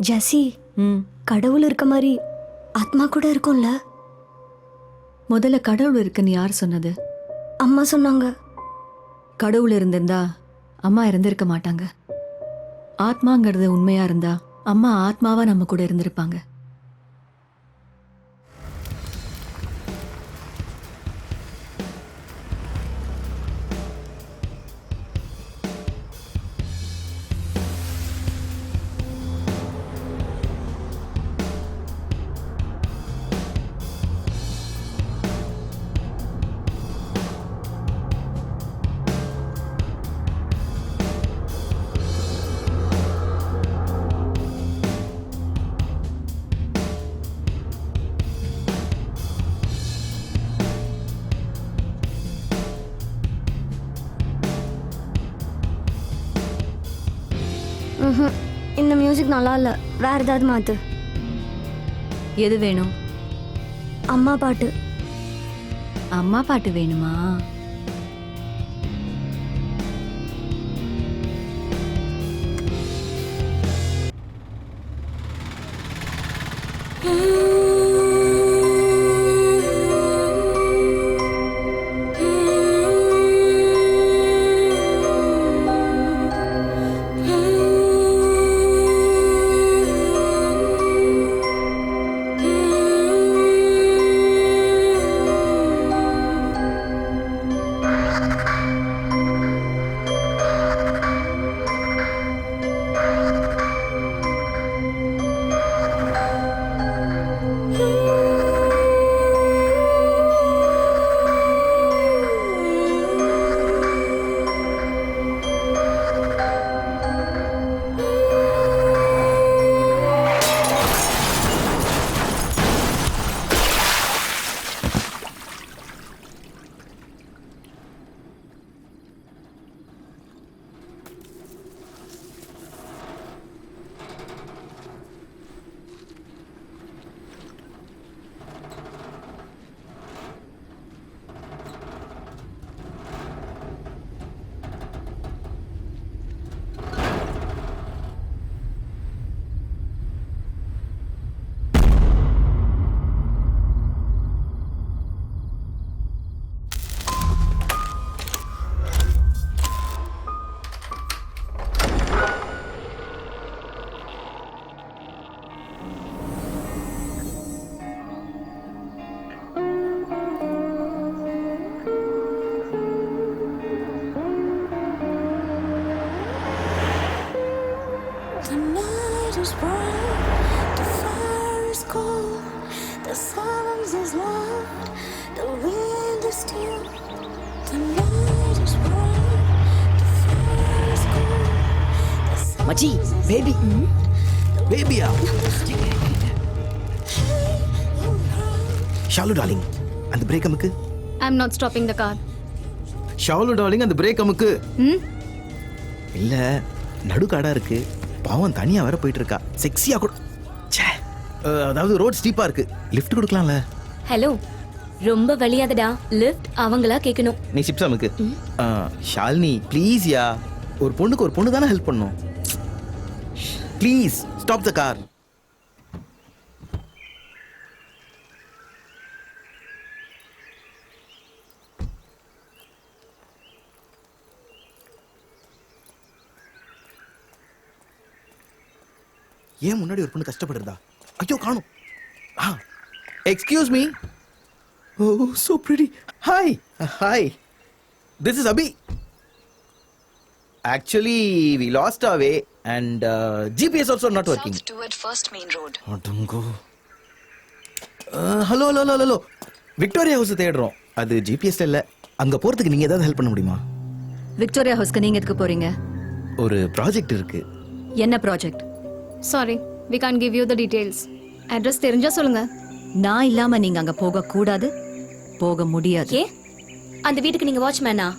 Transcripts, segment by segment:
ஜெசி, கடவுள் இருக்க மாதிரி ஆத்மா கூட இருக்கும்ல? முதல்ல கடவுள் இருக்குன்னு யார் சொன்னது? அம்மா சொன்னாங்க. கடவுள் இருந்திருந்தா அம்மா இறந்திருக்க மாட்டாங்க. ஆத்மாங்கிறது உண்மையா இருந்தா அம்மா ஆத்மாவா நம்ம கூட இருந்திருப்பாங்க. இந்த மியூசிக் நல்லா இல்ல, வேற ஏதாவது மாத்து. எது வேணும்? அம்மா பாட்டு. அம்மா பாட்டு வேணுமா? மச்சி, பேபி. பேபியா? ஷாலு டார்லிங், அந்த பிரேக் அமுக்கு. I'm not stopping the car. Shalu darling, அந்த பிரேக் அமுக்கு. இல்ல, நடுக்காடா இருக்கு. பாவம் தனியா வர போயிட்டு இருக்கா. செக்ஸியா கூட. அதாவது ரோட் ஸ்டீப்பா இருக்கு. லிஃப்ட் கொடுக்கலாம்ல? ஹலோ, ரொம்ப வலியாதடா. லிஃப்ட் அவங்களா கேட்கணும். நீ சிப்ஸ் அமுக்கு. ஷாலினி ப்ளீஸ் யா, ஒரு பொண்ணுக்கு ஒரு பொண்ணு தானே ஹெல்ப் பண்ணும். Please stop the car. ஏன் முன்னாடி ஒரு பொண்ணு கஷ்டப்படுறதா? ஐயோ காணும். Excuse me. Oh so pretty. Hi hi, this is Abhi. Actually, we lost our way and GPS also not working. South toward First Main Road. Adungo. Hello. Victoria House தேடுறோம். அது GPSல இல்ல. அங்க போறதுக்கு நீங்க ஏதாவது ஹெல்ப் பண்ண முடியுமா? விக்டோரியா ஹவுஸ்க்கு நீங்க எதுக்கு போறீங்க? ஒரு ப்ராஜெக்ட் இருக்கு. என்ன project? Sorry, we can't give you the details. Address தெரிஞ்சா சொல்லுங்க. நான் இல்லாம நீங்க அங்க போக கூடாது, போக முடியாது. ஏ, அந்த வீட்டுக்கு நீங்க வாட்ச்மேனா?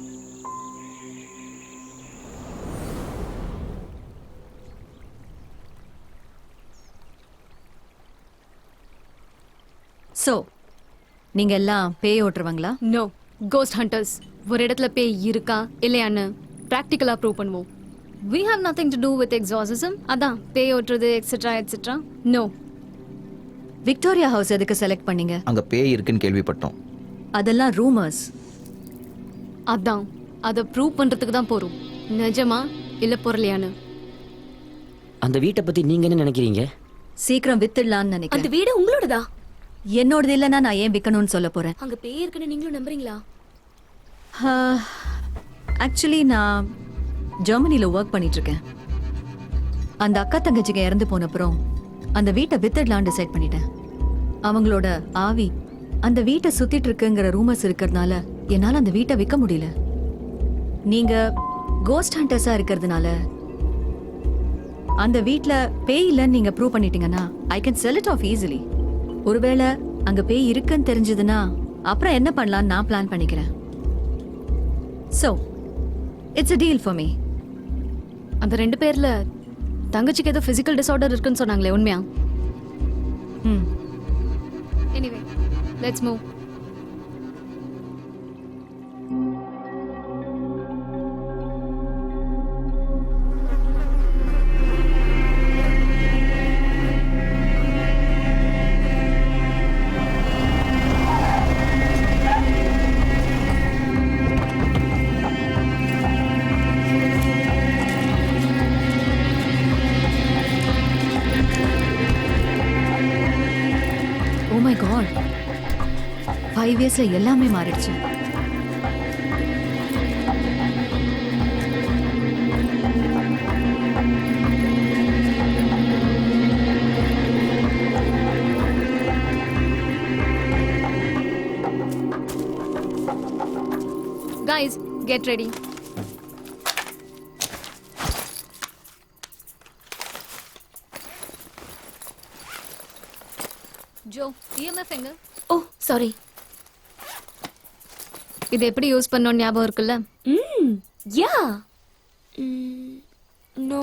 சோ நீங்க எல்லாம் பேய் ஓட்டுறவங்களா? No, cost hunters. ஒரு இடத்துல பேய் இருக்கா இல்லையான்னு பிராக்டிக்கலா ப்ரூவ் பண்ணுவோம். We have nothing to do with exorcism. அதான் பேய் ஓட்டுறது etcetera etcetera. No. Victoria house எதுக்கு செலக்ட் பண்ணீங்க? அங்க பேய் இருக்குன்னு கேள்விப்பட்டோம். அதெல்லாம் ரூமர்ஸ். அதான் அதை ப்ரூவ் பண்றதுக்கு தான் போறோம். நிஜமா இல்ல பொருளையானு. அந்த வீட்டை பத்தி நீங்க என்ன நினைக்கிறீங்க? சீக்கிரம் வித்துடலான்னு அந்த நினைக்கிறேன். வீடு உங்களோடதா? என்னோடது இல்லைன்னா நான் ஏன் விற்கணும்னு சொல்ல போறேன். அங்க பேய் இருக்குன்னு நீங்களும் நம்புறீங்களா? ஆக்சுவலி நான் ஜெர்மனியில் ஒர்க் பண்ணிட்டு இருக்கேன். அந்த அக்கா தங்கச்சிங்க இறந்து போனப்புறம் அந்த வீட்டை வித்துடலான்னு டிசைட் பண்ணிட்டேன். அவங்களோட ஆவி அந்த வீட்டை சுத்திட்டு இருக்குங்கிற ரூமர்ஸ் இருக்கிறதுனால என்னால் அந்த வீட்டை விற்க முடியல. நீங்க கோஸ்ட் ஹண்டர்ஸா இருக்கிறதுனால அந்த வீட்டில் பேய் இல்லைன்னு நீங்க ப்ரூவ் பண்ணிட்டீங்கன்னா I can sell it of easily. ஒருவேளை அங்க பேய் இருக்குன்னு தெரிஞ்சதுன்னா அப்புறம் என்ன பண்ணலாம்னு நான் பிளான் பண்ணிக்கிறேன். So it's a deal for me. அந்த 2 பேர்ல தங்கச்சிக்கு ஏதோ பிசிக்கல் டிசார்டர் இருக்குன்னு சொன்னாங்களே, உண்மையா? ம். Anyway let's move. Oh my god, 5 இயர்ஸ்ல எல்லாமே மாறிடுச்சு. Guys, get ready. Jo, EMF எங்க? Oh sorry. இது எப்படி யூஸ் பண்ணோம் ஞாபகம் இருக்குல்ல? Yeah. No.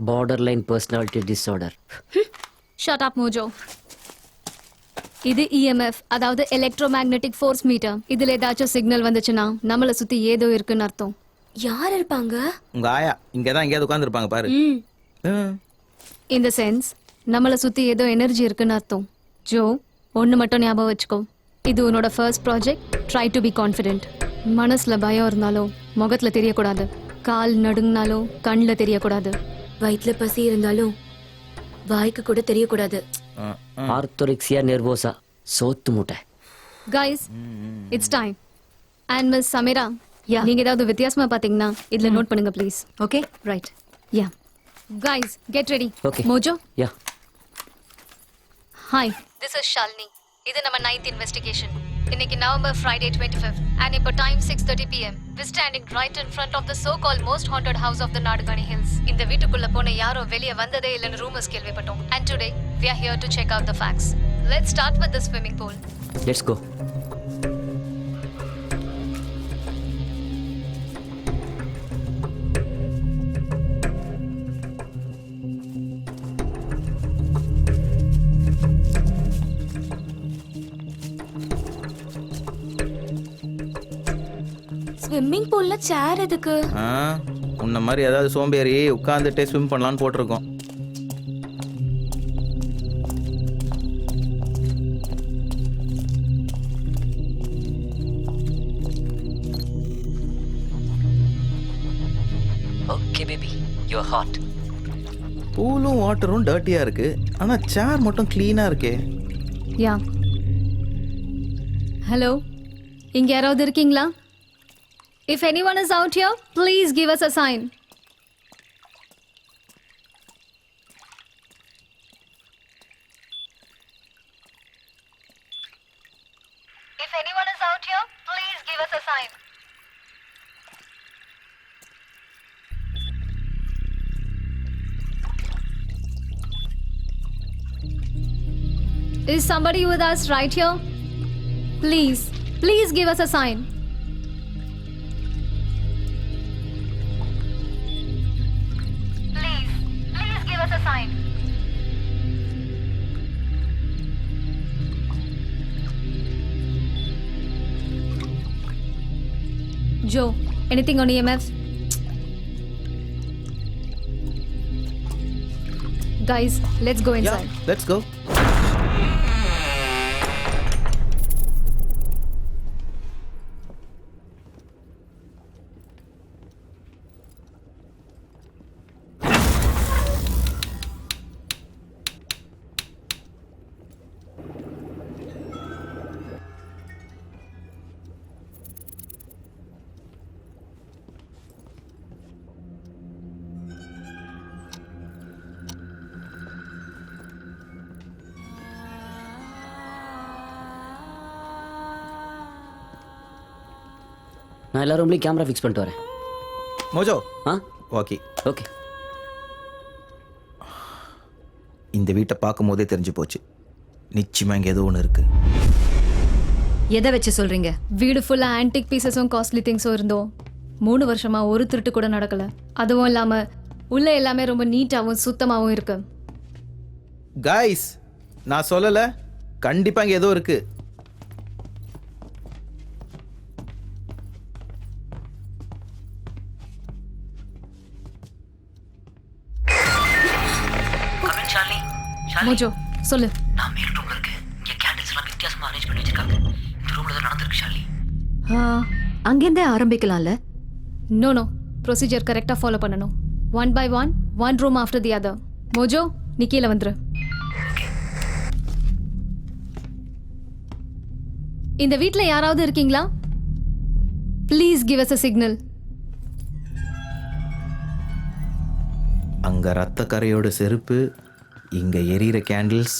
Borderline personality disorder. Shut up Mojo. இது EMF, அதாவது எலக்ட்ரோமேக்னெட்டிக் ஃபோர்ஸ் மீட்டர். இதுல ஏதாச்சும் சிக்னல் வந்துச்சுன்னா நம்மளை சுத்தி ஏதோ இருக்குன்னு அர்த்தம். யார் இருப்பாங்க? உங்க ஆயா இங்கதான் எங்கேயாவது உட்காந்துருப்பாங்க பாரு. இந்த சென்ஸ் நம்மளை சுத்தி ஏதோ எனர்ஜி இருக்குன்னு அர்த்தம். ஜோ, ஒன்று மட்டும் ஞாபகம் வச்சுக்கோ. இது உன்னோட first project. Try to be confident. மனசுல பயம் இருந்தாலும் முகத்துல தெரியக்கூடாது. கால் நடுங்கினாலும் கண்ணில் தெரியக்கூடாது. வயிற்றுல பசி இருந்தாலும் வாய்க்கு கூட தெரியக்கூடாது. ஆர்த்தோரிக்சியா நெர்வோசா, சோத்து மூட்டை. Guys, it's time. And miss Sameera, Yeah. நீங்க ஏதாவது வித்தியாசமா பாத்தீங்கன்னா இதுல நோட் பண்ணுங்க please. Okay, right. Yeah guys, get ready. Okay. Mojo. Yeah. Hi, this is Shalini. இது நம்ம 9th இன்வெஸ்டிகேஷன். இன்னைக்கு நவம்பர் ஃப்ரைடே 25th and இப்போ time 6:30 PM. We standing right in front of the so-called most haunted house of the Nadugani Hills. இந்த வீட்டுக்குள்ள போன யாரும் வெளியே வந்ததே இல்லைன்னு ரூமர்ஸ் கேள்விப்பட்டோம். And today we are here to check out the facts. Let's start with the swimming pool. Let's go. Swimming பூல்ல chair எதுக்கு? உன்ன மாதிரி ஏதாவது சோம்பேறி உட்காந்துட்டே ஸ்விம் பண்ணலான்னு போட்டிருக்கோம். Okay baby, you are hot. பூலும் வாட்டரும் டர்ட்டியா இருக்கு, ஆனா சேர் மட்டும் கிளீனா இருக்கே. யா. ஹலோ, இங்க யாராவது இருக்கீங்களா? If anyone is out here, please give us a sign. If anyone is out here, please give us a sign. Is somebody with us right here? Please give us a sign. Please give us a sign. Joe, anything on EMF? Guys, let's go inside. Let's go. நான் எல்லா ரூம்லேயும் camera fix பண்ணிட்டு வரேன். Mojo. Ah okay. Okay. இந்த வீட்டை பார்க்கும் போதே தெரிஞ்சு போச்சு, நிச்சயமா இங்கே ஏதோ ஒன்று இருக்கு. எதை வச்சு சொல்றீங்க? வீடு ஃபுல்லா ஆன்டிக் பீசஸும் காஸ்ட்லி திங்ஸும் இருந்தோம். 3 வருஷமா ஒரு திருட்டு கூட நடக்கல. அதுவும் இல்லாம உள்ள எல்லாமே ரொம்ப நீட்டாவும் சுத்தமாவும் இருக்கு. கைஸ், நான் சொல்லலை, கண்டிப்பாக இங்கே ஏதோ இருக்கு. மோஜோ சொல்லு. நான் மேல் ரூம்ல இருக்கேன். இங்க கேண்டில்ஸ் எல்லாம் வித்தியாசமா அரேஞ்ச் பண்ணி வச்சிருக்காங்க. இந்த ரூம்ல தான் நடந்திருக்கு ஷாலினி. அங்கேருந்தே ஆரம்பிக்கலாம்ல. நோ ப்ரொசீஜர் கரெக்டாக ஃபாலோ பண்ணணும். 1 by 1, one room after the other. Mojo, நீ கீழே வந்துரு. இந்த வீட்டில் யாராவது இருக்கீங்களா? Please give us a signal. அங்கே ரத்த கரையோட செருப்பு, இங்கே எரியிற கேண்டில்ஸ்.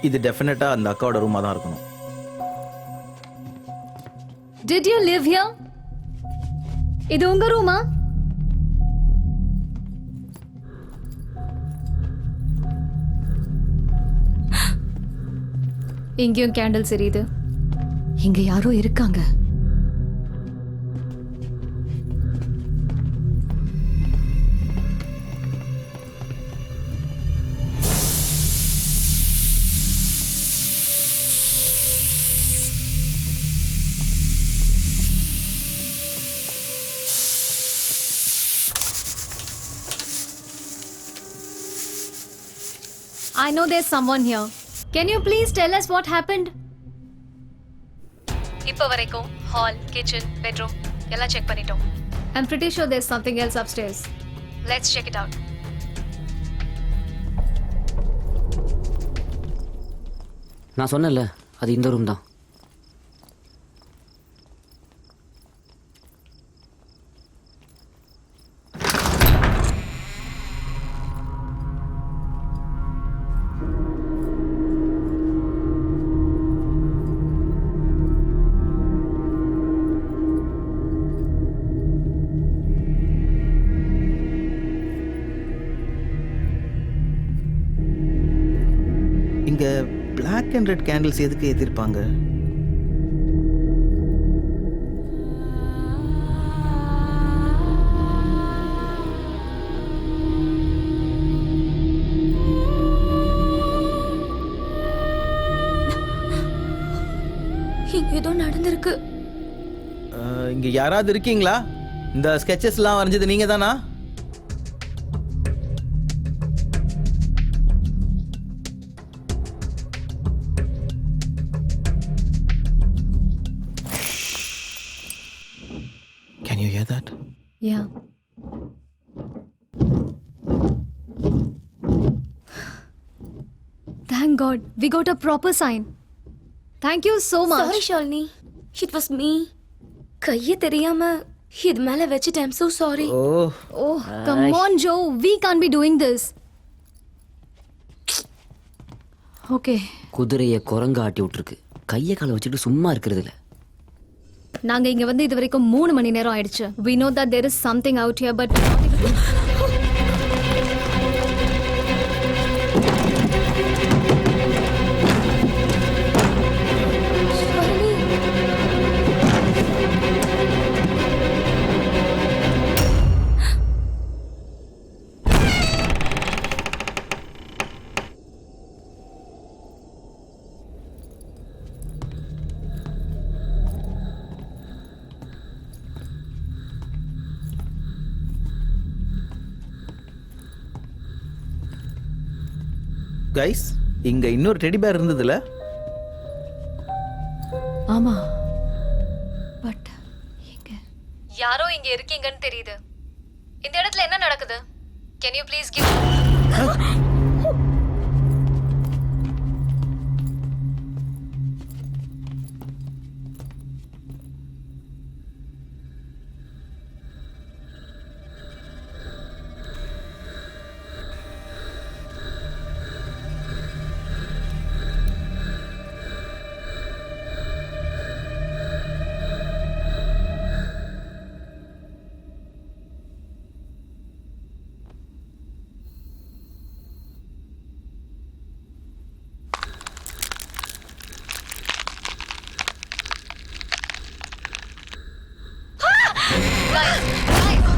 இது டெஃபினட்டாக அந்த அக்காவோட ரூமாக தான் இருக்கணும். Did you live here? இது உங்க ரூமா? இங்கேயும் கேண்டில்ஸ் எரியுது. இங்க யாரோ இருக்காங்க. I know there's someone here. Can you please tell us what happened? இப்போ வரைக்கும் ஹால், கிச்சன், பெட்ரூம் எல்லாம் செக் பண்ணிட்டோம். I'm pretty sure there's something else upstairs. Let's check it out. நான் சொன்னேன்ல, அது இந்த ரூம் தான். இங்கே பிளாக் அண்ட் ரெட் கேண்டில்ஸ் எதுக்கு ஏற்றிருப்பாங்க? இங்க ஏதோ நடந்திருக்கு. இங்கே யாராவது இருக்கீங்களா? இந்த ஸ்கெச்சஸ்லாம் வரைஞ்சது நீங்கள் தானா? Can you hear that? Yeah. Thank God, we got a proper sign. Thank you so much. Sorry Shalini. It was me. கையை தெரியாம இது மேல வச்சிட்டேன். I'm so sorry. Oh, Oh, come on, Joe. We can't be doing this. Okay. குதிரையை குரங்கு ஆட்டி விட்டுருக்கு. கையை காலை வச்சுட்டு சும்மா இருக்கிறது இல்லை. நாங்க இங்க வந்து இது வரைக்கும் 3 மணி நேரம் ஆயிடுச்சு. We know that there is something out here, but guys இங்க இன்னொரு டெடி பேர் இருந்ததுல. ஆமா, பட் எங்க? யாரோ இங்க இருக்கீங்கன்னு தெரியுது. இந்த இடத்துல என்ன நடக்குது? Can you please give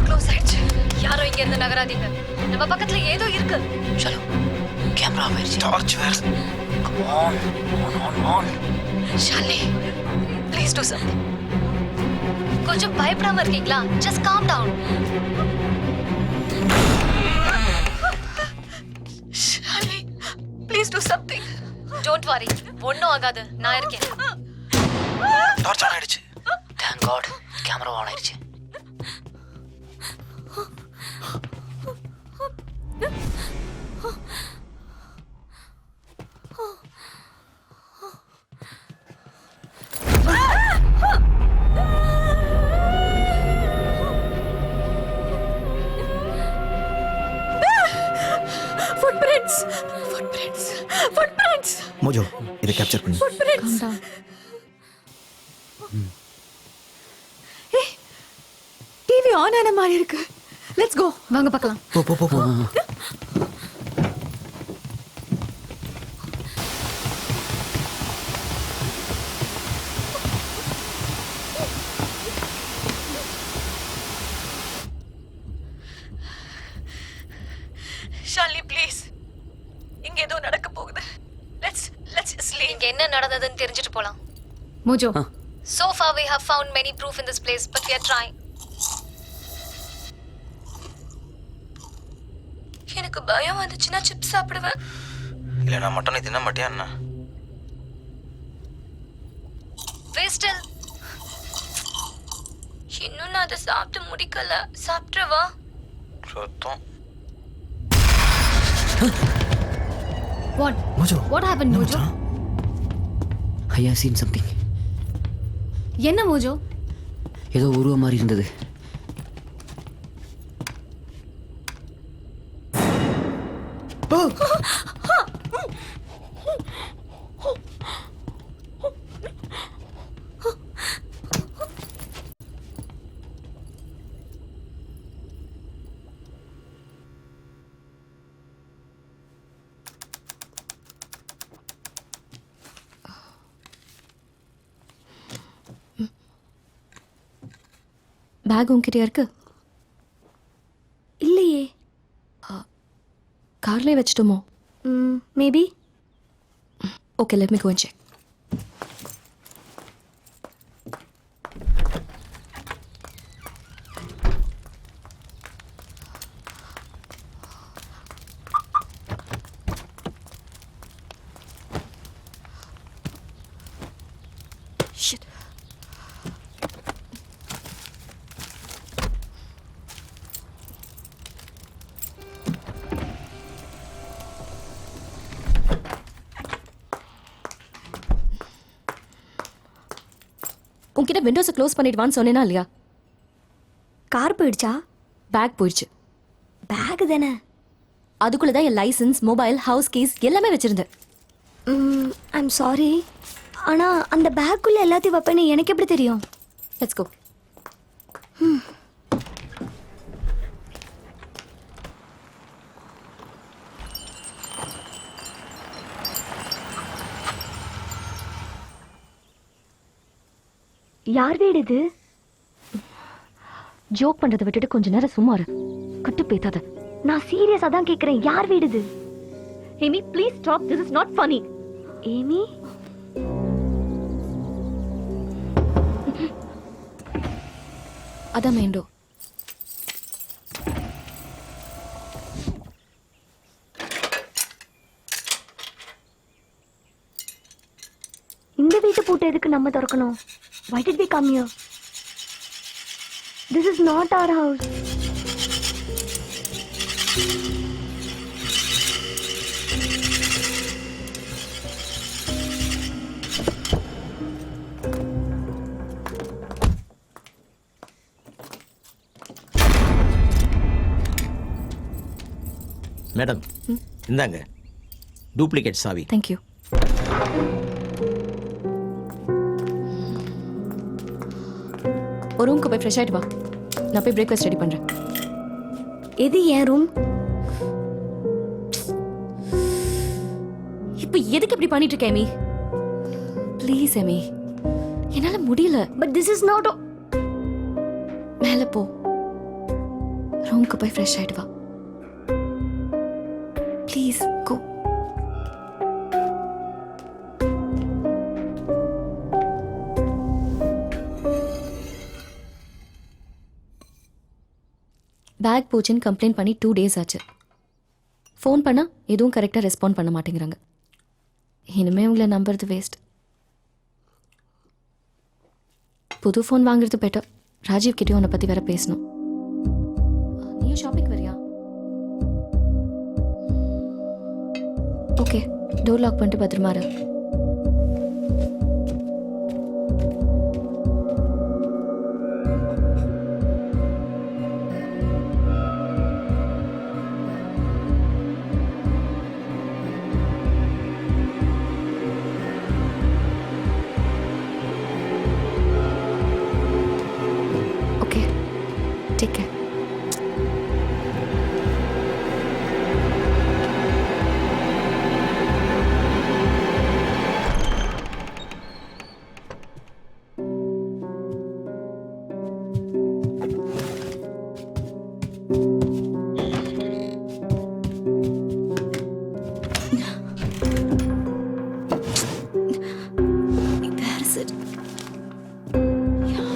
close ஆயிடுச்சு. யாரோ இங்க இருந்து நகராதீங்க. நம்ம பக்கத்துல ஏதோ இருக்கு. चलो कैमरा आफ ஆயிருச்சு. Torch where. Come on on. Shalini please do something. கொஞ்சம் பயப்படாம இருக்கீங்களா? Just calm down. Shalini please do something. Don't worry, ஒன்னும் ஆகாது, நான் இருக்கேன். டார்ச் ஆன் ஆயிடுச்சு. தேங்க் காட் கேமரா ஆன் ஆயிருச்சு. மோஜோ இதை கேப்சர் பண்ணு. Calm down. டிவி ஆன் ஆன மாதிரி இருக்கு. Let's go. வாங்க பார்க்கலாம். போ போ போ போ. ஷாலினி ப்ளீஸ், இங்க ஏதோ நடக்க போகுது. Let's sleep. இங்க என்ன நடந்ததுன்னு தெரிஞ்சிட்டு போலாம். Mojo, So far we have found many proof in this place, but we are trying. எனக்கு பயம் வந்துச்சுன்னா சிப்ஸ் சாப்பிடுவேன். இல்ல நான் மட்டனை தின்ன மாட்டியா என்ன? வேஸ்டல். இன்னும் நான் அதை சாப்பிட்டு முடிக்கல. சாப்பிட்டுவா. சுத்தம். what? Mojo What happened, Mojo? I have seen something. என்ன மோஜோ? ஏதோ உருவ மாதிரி இருந்தது. பேக் உங்ககிட்டயா இருக்கு? இல்லையே. கார்லேயே வச்சுட்டோமோ? Maybe. Okay, let me go and check. Shit. உன்கிட்ட விண்டோஸை க்ளோஸ் பண்ணிட்டு வான்னு சொன்னேனா இல்லையா? கார் போயிடுச்சா? பேக் போயிடுச்சு. பேக் தானே. அதுக்குள்ள தான் என் லைசன்ஸ், மொபைல், ஹவுஸ் கீஸ் எல்லாமே வச்சிருந்தேன். I'm sorry. ஆனால் அந்த பேக்குள்ளே எல்லாத்தையும் வைப்பேன்னு எனக்கு எப்படி தெரியும்? Let's go. யார் வீடு இது? ஜோக் பண்றதை விட்டுட்டு கொஞ்ச நேரம் சும்மா இரு. கட்டு பேத்தாத. நான் சீரியஸா தான் கேக்குறேன். யார் வீடு இது? Amy, please stop. This is not funny. Amy, அதான் மெயின் டோர். கேட் எதுக்கு நம்ம திறக்கணும்? Why did we come here? This is not our house. Madam இந்தாங்க டூப்ளிகேட் சாவி. தேங்க்யூ. ஒரு ரூம்க்கு போய் ஃப்ரெஷ் ஆகிட்டு வா. நான் போய் பிரேக்ஃபாஸ்ட் ரெடி பண்ணுறேன். எது என் ரூம்? இப்போ எதுக்கு இப்படி பண்ணிட்டு இருக்க எமி? ப்ளீஸ் எமி, என்னால முடியல. But this is not. மேலே போ, ரூம்க்கு போய் ஃப்ரெஷ் ஆயிட்டு வா. Please go. பேக் போச்சுன்னு கம்ப்ளைண்ட் பண்ணி 2 days ஆச்சு. ஃபோன் பண்ணால் எதுவும் கரெக்டாக ரெஸ்பாண்ட் பண்ண மாட்டேங்கிறாங்க. இனிமேல் உங்களை நம்புறது வேஸ்ட். புது ஃபோன் வாங்குறது பெட்டர். ராஜீவ் கிட்டேயும் உன்னை பற்றி வேற பேசணும். நீயும் ஷாப்பிங் வரியா? ஓகே, டோர் லாக் பண்ணிட்டு பத்திரமா இரு. Okay, take care. Where is it? Yeah.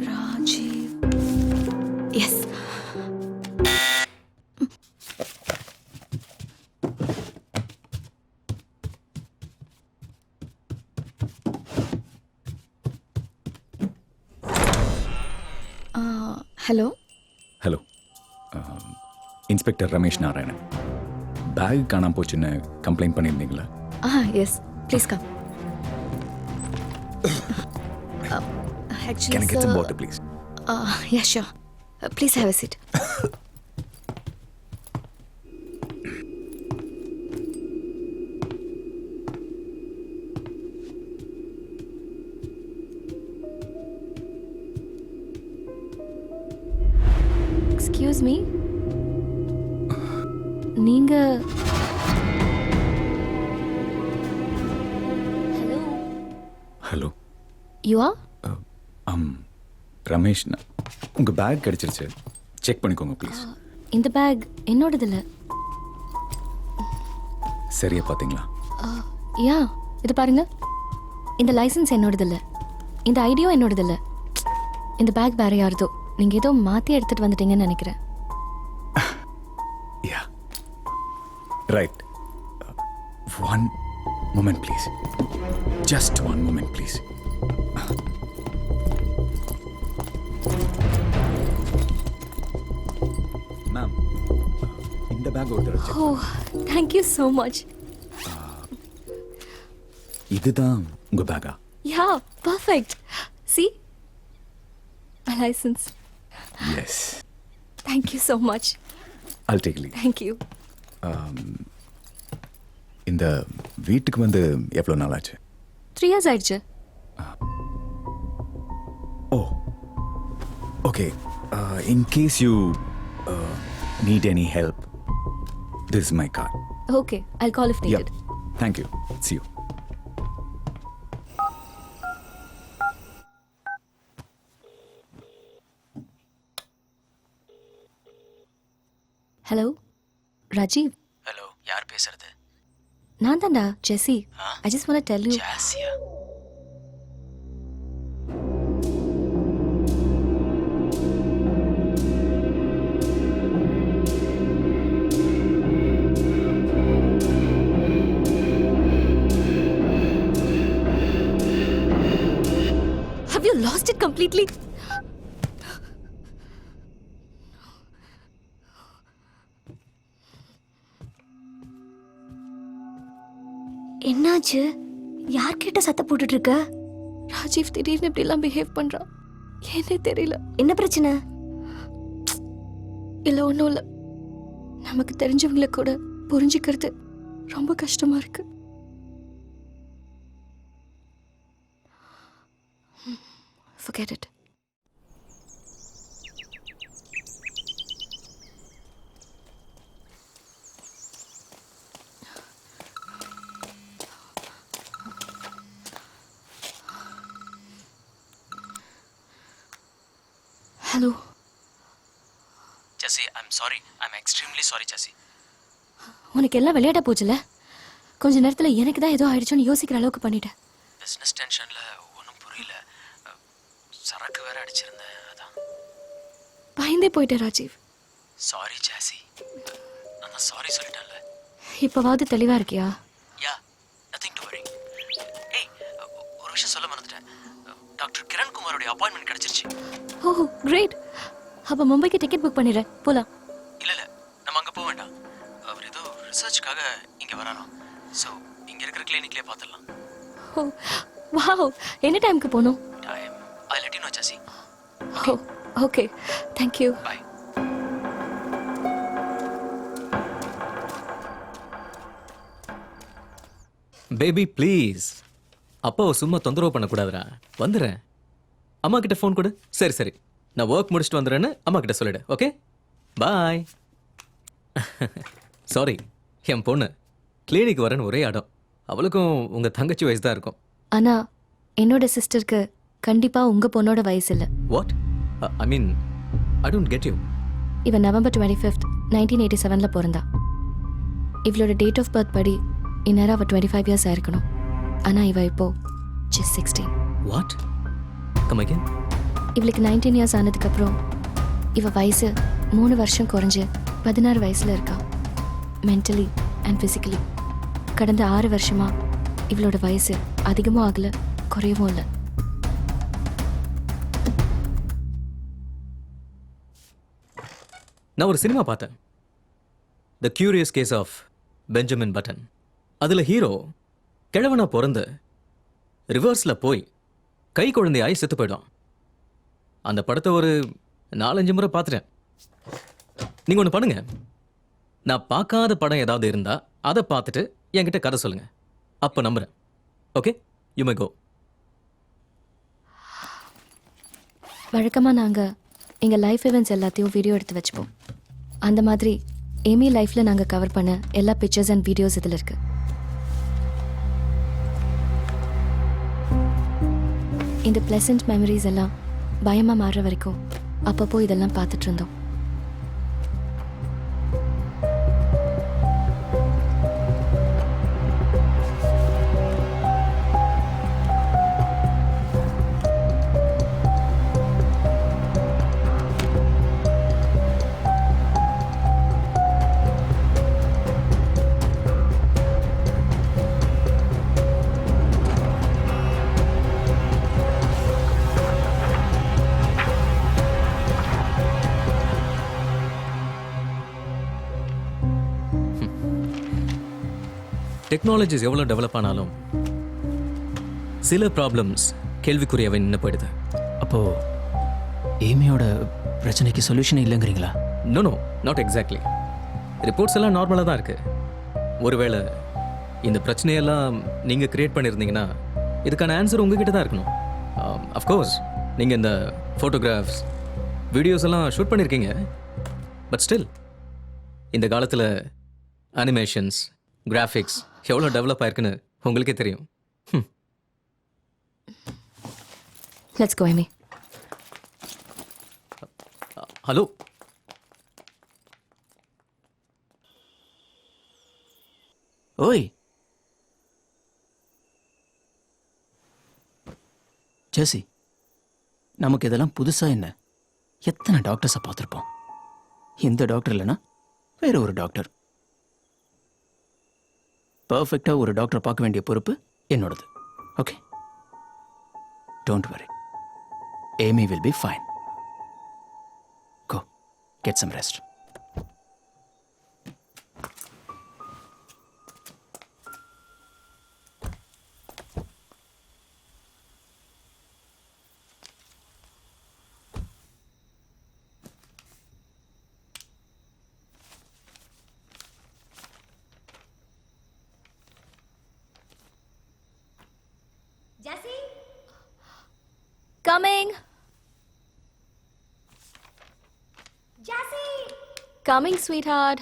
Rajiv. Yes. Hello. Hello, inspector Ramesh Narayanan. Bag காணாம போச்சுன்னு கம்ப்ளைண்ட் பண்ணியிருந்தீங்களா? Yes. Please come. Actually, Can I get some sir, water, please? Yeah, sure. Please have a seat. Excuse me. நீங்க hello. Hello, you are? Ramesh. உங்கள் back கிடைச்சிருச்சு, check பண்ணிக்கோங்க please. இந்த back என்னோடது இல்லை. சரியா பார்த்தீங்களா? யா, இது பாருங்க. இந்த லைசன்ஸ் என்னோடது இல்லை, இந்த ஐடியும் என்னோடது இல்லை. இந்த பேக் வேற யாருதோ. நீங்க ஏதோ மாத்தி எடுத்துட்டு வந்துட்டீங்கன்னு நினைக்கிறேன். Yeah, right. One moment please, just one moment please. Ma'am, இந்த பேக் ஒரு தடவை check oh, thank you so much. இதுதான் உங்கள் பேக்கா? Yeah, perfect. See my licence. Yes, thank you so much. I'll take leave. Thank you. இந்த வீட்டுக்கு வந்து எவ்வளோ நாள் ஆச்சு? 3 years ஆயிடுச்சு. Oh, okay. In case you need any help, this is my card. Okay, I'll call if Yeah, needed. thank you. See you. Hello Rajiv. Hello, யார் பேசுறது? நான் தான்டா ஜெஸி. I just want to tell you. Jasiya? Completely. என்னாச்சு? யார்கிட்ட சத்தம் போட்டுட்டு இருக்க? ராஜீவ் திடீர்னு இப்படிலாம் பிஹேவ் பண்றான். ஏன்னே தெரியல. என்ன பிரச்சனை? இல்ல ஒன்றும் இல்லை. நமக்கு தெரிஞ்சவங்கள கூட புரிஞ்சுக்கிறது ரொம்ப கஷ்டமா இருக்கு. Forget it. Hello Jessie, I'm sorry. I'm extremely sorry Jessie. உனக்கு எல்லாம் விளையாட போச்சுல. கொஞ்ச நேரத்தில் எனக்கு தான் ஏதோ ஆயிடுச்சோன்னு யோசிக்கிற அளவுக்கு பண்ணிட்டேன். பிஸ்னஸ் டென்ஷனில் ஒன்றும் புரியல. சரக்கு வேற அடிச்சிருந்தேன், அதான். பயந்தே போயிட்டேன் ராஜீவ். சாரி ஜெசி. நான் சாரி சொல்லிட்டேன்ல. இப்போவாவது தெளிவா இருக்கியா? யா, நத்திங் டு வரி. ஏய், ஒரு விஷயம் சொல்ல மறந்துட்டேன். டாக்டர் கிரண் குமாரோட அப்பாயின்மெண்ட் கிடைச்சிருச்சு. ஓ கிரேட். அப்போ மும்பைக்கு டிக்கெட் புக் பண்ணிடுறேன், போகலாம். இல்லை இல்லை, நம்ம அங்கே போக வேண்டாம். அவர் ஏதோ ரிசர்ச்சுக்காக இங்கே வராராம். ஸோ இங்கே இருக்கிற கிளினிக்லேயே பார்த்துடலாம். Oh wow. என்ன டைமுக்கு போகணும்? Time I let you know Jessie. Oh okay, thank you. Bye. Baby please, அப்பாவை சும்மா தொந்தரவு பண்ணக்கூடாதுடா. வந்துடுறேன். அம்மா கிட்ட ஃபோன் கொடு. சரி சரி, நான் ஒர்க் முடிச்சுட்டு வந்துடுறேன்னு அம்மா கிட்ட சொல்லிடு. ஓகே, பாய். சாரி, என் பொண்ணு கிளினிக் வரேன்னு ஒரே இடம். அவளுக்கும் உங்கள் தங்கச்சி வயசு தான் இருக்கும். ஆனா என்னோட சிஸ்டருக்கு கண்டிப்பா உங்க பொண்ணோட வயசு இல்லை. What? I mean, I don't get you. இவன் November 25th 1987 பிறந்தா. இவளோட டேட் ஆஃப் பர்த் படி இந்நேரம் அவள் 25 இயர்ஸ் ஆயிருக்கணும். ஆனா இவ இப்போ just 16. வாட்? Come again. இவளுக்கு 19 இயர்ஸ் ஆனதுக்கப்புறம் இவ வயசு 3 வருஷம் குறைஞ்சு 16 வயசுல இருக்கா. மென்டலி அண்ட் ஃபிசிக்கலி கடந்த 6 வருஷமா இவளோட வயசு அதிகமும் ஆகல, குறையவும் இல்லை. நான் ஒரு சினிமா பார்த்தேன், the curious case of Benjamin Button. அதில் ஹீரோ கிழவனா பிறந்து ரிவர்ஸில் போய் கை குழந்தையாய் செத்து போயிடும். அந்த படத்தை ஒரு 4-5 முறை பார்த்துட்டேன். நீங்கள் ஒன்று பண்ணுங்க, நான் பார்க்காத படம் ஏதாவது இருந்தால் அதை பார்த்துட்டு என்கிட்ட கதை சொல்லுங்க. அப்போ நம்புறேன். ஓகே, யூ மே கோ. வழக்கமாக நாங்கள் எங்கள் லைஃப் events எல்லாத்தையும் வீடியோ எடுத்து வச்சுப்போம். அந்த மாதிரி ஏமி லைஃப்பில் நாங்கள் கவர் பண்ண எல்லா பிக்சர்ஸ் அண்ட் வீடியோஸ் இதில் இருக்கு. இந்த ப்ளசன்ட் மெமரிஸ் எல்லாம் பயமாக மாறுற வரைக்கும் அப்பப்போ இதெல்லாம் பார்த்துட்டு இருந்தோம். டெக்னாலஜிஸ் எவ்வளோ டெவலப் ஆனாலும் சில ப்ராப்ளம்ஸ் கேள்விக்குரியவை நின்று போயிடுது. அப்போது ஏமியோட பிரச்சனைக்கு சொல்யூஷன் இல்லைங்கிறீங்களா? No no, not exactly. Reports எல்லாம் நார்மலாக தான் இருக்குது. ஒருவேளை இந்த பிரச்சனையெல்லாம் நீங்கள் க்ரியேட் பண்ணியிருந்தீங்கன்னா இதுக்கான ஆன்சர் உங்ககிட்ட தான் இருக்கணும். அஃப்கோர்ஸ் நீங்கள் இந்த ஃபோட்டோகிராஃப்ஸ் வீடியோஸ் எல்லாம் ஷூட் பண்ணியிருக்கீங்க. பட் ஸ்டில் இந்த காலத்தில் அனிமேஷன்ஸ், கிராஃபிக்ஸ் எவ்வளோ டெவலப் ஆயிருக்குன்னு உங்களுக்கே தெரியும். Let's go Amy. ஹலோ, ஓய் ஜெசி, நமக்கு இதெல்லாம் புதுசாக என்ன? எத்தனை டாக்டர்ஸை பார்த்துருப்போம். இந்த டாக்டர் இல்லைன்னா வேற ஒரு டாக்டர். பர்ஃபெக்டாக ஒரு டாக்டரை பார்க்க வேண்டிய பொறுப்பு என்னோடது. Okay, don't worry. Amy will be fine. Go, get some rest. Jassi coming Jassi coming sweetheart.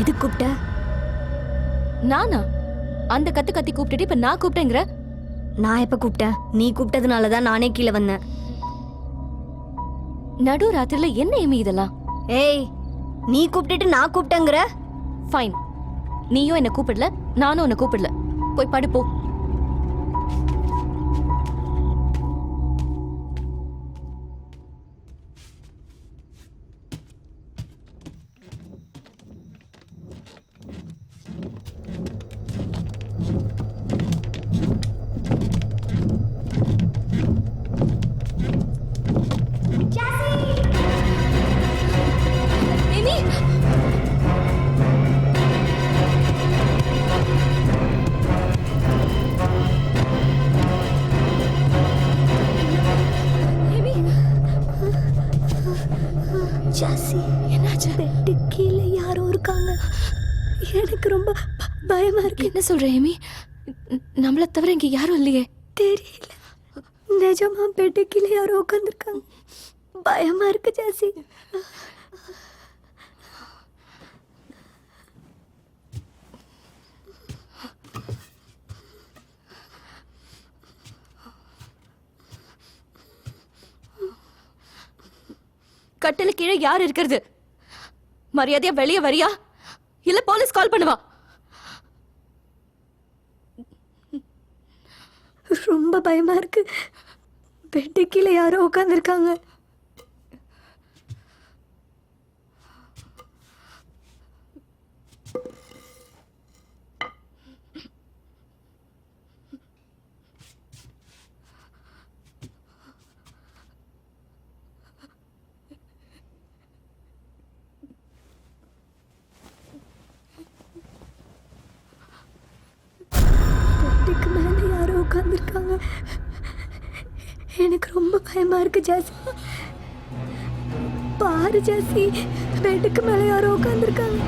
எது கூப்பிட்ட? நானா? அந்த கத்தி கூப்பிட்டுட்டு இப்ப நான் கூப்பிட்டேங்கிற? நான் எப்ப கூப்பிட்டேன்? நீ கூப்பிட்டதுனால தான் நானே கீழே வந்தேன். நடு ராத்திரில என்ன ஏமி இதெல்லாம்? ஏய், நீ கூப்பிட்டுட்டு நான் கூப்பிட்டேங்கிற? ஃபைன், நீயும் என்ன கூப்பிடல, நானும் உன்னை கூப்பிடல. போய் படு போ. ஏமி, ஏமி, ஜாசி, என்னாச்சு? பெட்டு கீழே யாரோ இருக்காங்க. எனக்கு ரொம்ப பயமா இருக்கு. என்ன சொல்ற ஏமி? நம்மள தவிர இங்க யாரும் இல்லையே. தெரியல, நிஜமா பெட்டு கீழே யாரோ உட்காந்துருக்காங்க. பயமா இருக்கு ஜாசி. கட்டில கீழே யார் இருக்கிறது? மரியாதையா வெளியே வரியா இல்ல போலீஸ் கால் பண்ணுவா? ரொம்ப பயமா இருக்கு. பெட்டு கீழே யாரோ உட்காந்துருக்காங்க. பெட்டுக்கு மேல யாரோ உட்காந்துருக்காங்க. எனக்கு ரொம்ப பயமா இருக்கு ஜாசி. பாரு ஜாசி, பெட்டுக்கு மேல யாரோ உட்காந்துருக்காங்க.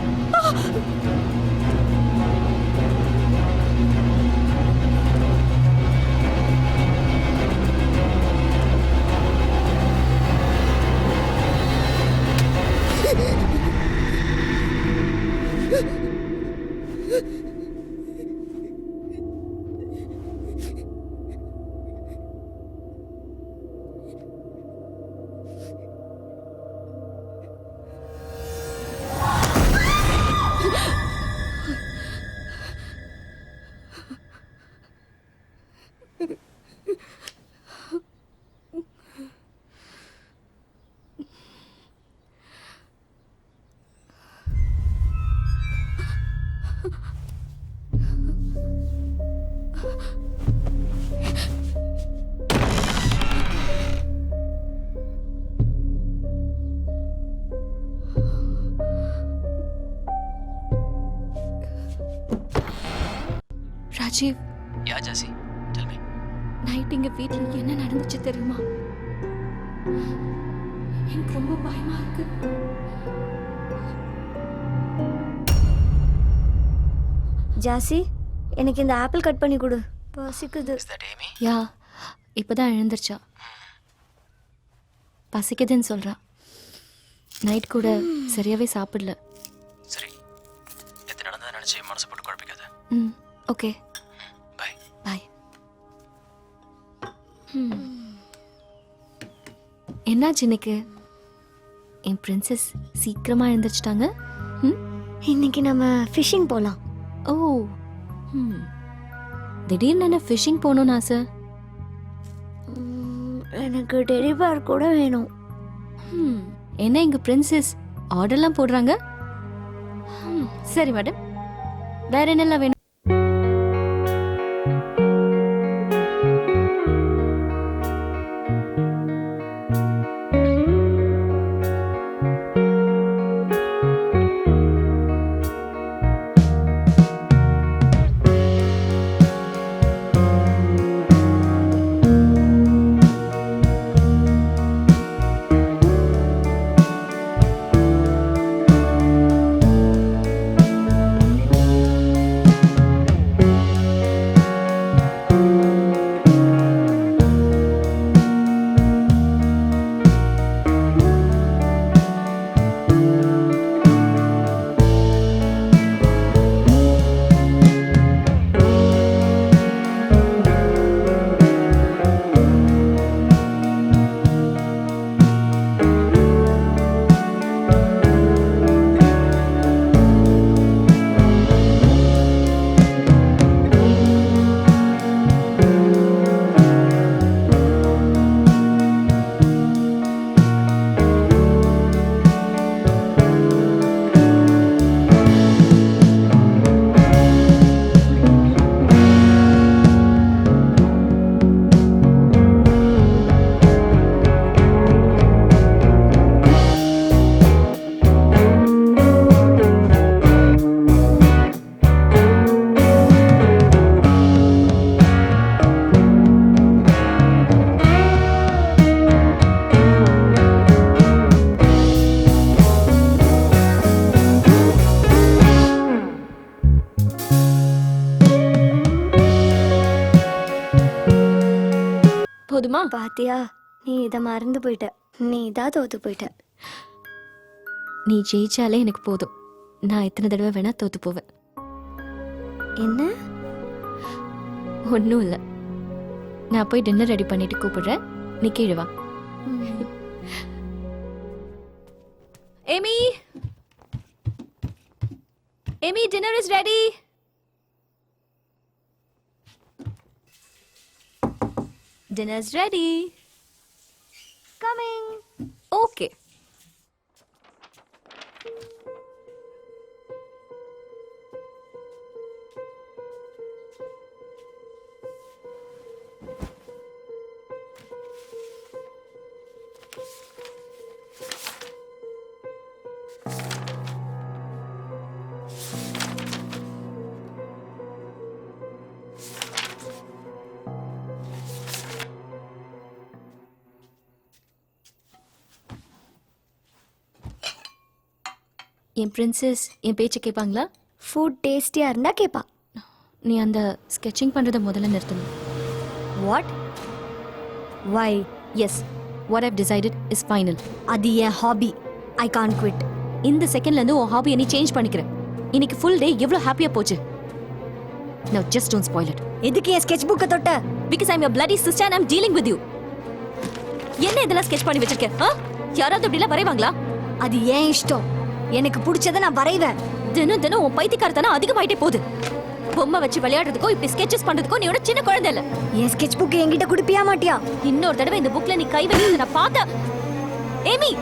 Rajiv, Yeah, Jesse. Tell me. Night இங்க வீட்டுல என்ன நடந்துச்சு தெரியுமா? எனக்கு ரொம்ப பயமா இருக்கு. ஜாசி, எனக்கு இந்த ஆப்பிள் கட் பண்ணி கொடு, பசிக்குது. Is that Amy? யா, இப்பதான் எழுந்திருச்சா. பசிக்குதுன்னு சொல்றா. நைட் கூட சரியாவே சாப்பிடல. சரி, எது நடந்ததை நினைச்சு மனசு போட்டு குழப்பிக்காத. ம், ஓகே, பாய். பாய். என்னாச்சு இன்னைக்கு? என் பிரின்சஸ் சீக்கிரமா எழுந்திரிச்சிட்டாங்க. ம், இன்னைக்கு நம்ம ஃபிஷிங் போலாம். ஓ, திடீர்னு என்ன ஃபிஷிங் போகணும்னு ஆசை? எனக்கு டெடி பேர் கூட வேணும். என்ன எங்க பிரின்சஸ் ஆர்டர்லாம் போடுறாங்க? சரி மேடம், வேற என்னெல்லாம் வேணும்? போதுமா? பாத்தியா, நீ இதை மறந்து போயிட்ட. நீ தான் தோத்து போயிட்ட. நீ ஜெயிச்சாலே எனக்கு போதும். நான் எத்தனை தடவை வேணா தோத்து போவேன். என்ன? ஒன்றும் இல்லை. நான் போய் டின்னர் ரெடி பண்ணிட்டு கூப்பிடுறேன். நீ கீழே வா. Amy, Amy, dinner is ready. Dinner's ready. Coming. Okay. என் பிரின்சஸ் என் பேச்சை கேட்பாங்களா? ஃபுட் டேஸ்டியா இருந்தா கேப்பா. நீ அந்த ஸ்கெட்சிங் பண்றத முதல்ல நிறுத்தணும். What? Why? Yes, what I've decided is final. அது என் ஹாபி. I can't quit. இந்த செகண்ட்ல இருந்து உன் ஹாபியை நீ சேஞ்ச் பண்ணிக்கிறேன். இன்னைக்கு ஃபுல் டே எவ்வளோ ஹாப்பியா போச்சு. Now just don't spoil it. எதுக்கு என் ஸ்கெட்ச் புக்கை தொட்ட? Because I'm your bloody sister and I'm dealing with you. என்ன இதெல்லாம் ஸ்கெட்ச் பண்ணி வச்சிருக்கேன்? யாராவது அப்படிலாம் வரைவாங்களா? அது ஏன் இஷ்டம். எனக்கு பிடிச்சதை நான் வரைவேன். தினம் தினம் உன் பைத்தியக்காரத்தனம் அதிகமாயிட்டே போகுது. பொம்மை வச்சு விளையாடுறதுக்கோ இப்படி ஸ்கெட்சஸ் பண்றதுக்கோ நீ ஒரு சின்ன குழந்தை இல்ல. என் ஸ்கெட்ச் புக் என்கிட்ட குடுப்பியா மாட்டியா? இன்னொரு தடவை இந்த புக்ல நீ கை வைக்கிறது நான் பார்த்தேன். Amy,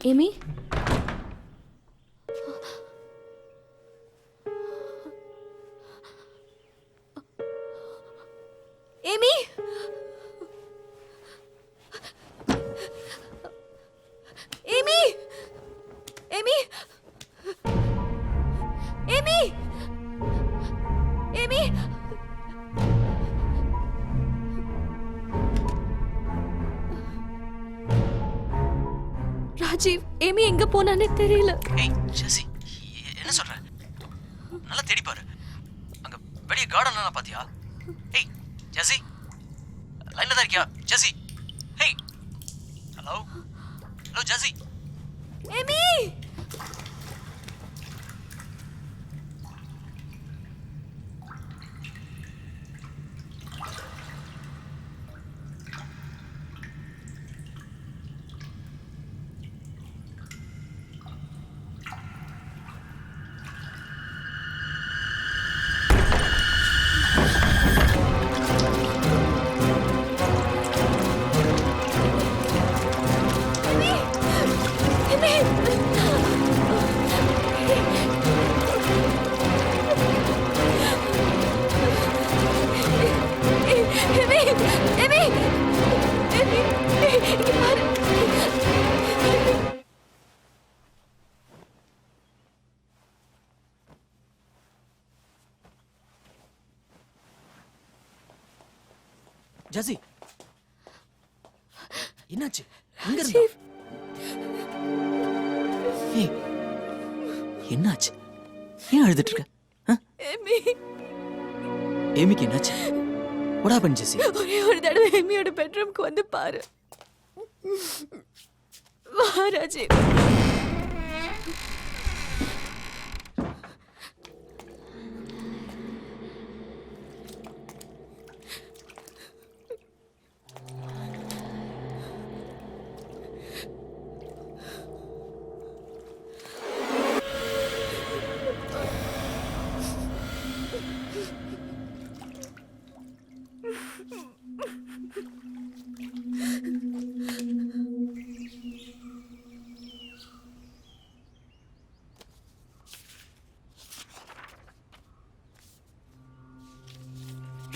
Amy, Amy, Amy, Amy, Amy, Amy. Rajiv, Amy எங்க போனானே தெரியல. ஏய் ஜெசி, என்ன சொல்ற? நல்லா தேடி பாரு. அங்க வெளிய கார்டன்லாம் பாத்தியா? ஏய் ஜெசி, லைன்ல தான் இருக்கியா? Jessie, hey, hello, hello Jessie, Amy Jassy என்னாச்சு எங்க இருந்தா ஏய், என்னாச்சு ஏன் அழுதுட்டு இருக்க ஆ? ஏமிக்கு என்னாச்சு what happened ஜெசி ஒரே ஒரு தடவை எம்மியோட பெட்ரூம்க்கு வந்து பாரு வா ராஜீவ்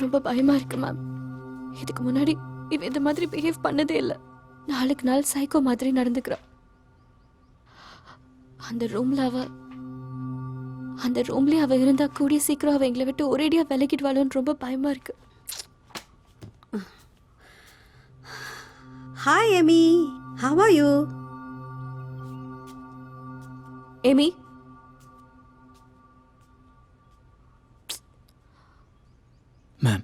ரொம்ப பயமா இருக்கு மேம் இதுக்கு முன்னாடி இவ இந்த மாதிரி பிஹேவ் பண்ணதே இல்ல நாளுக்கு நாள் சைக்கோ மாதிரி நடந்துக்கிறா அந்த ரூம்லயே அவ இருந்தா கூடிய சீக்கிரம் அவ எங்களை விட்டு ஒரேடியா விலகிடுவாளோன்னு ரொம்ப பயமா இருக்கு Hi, Amy. How are you? Amy ma'am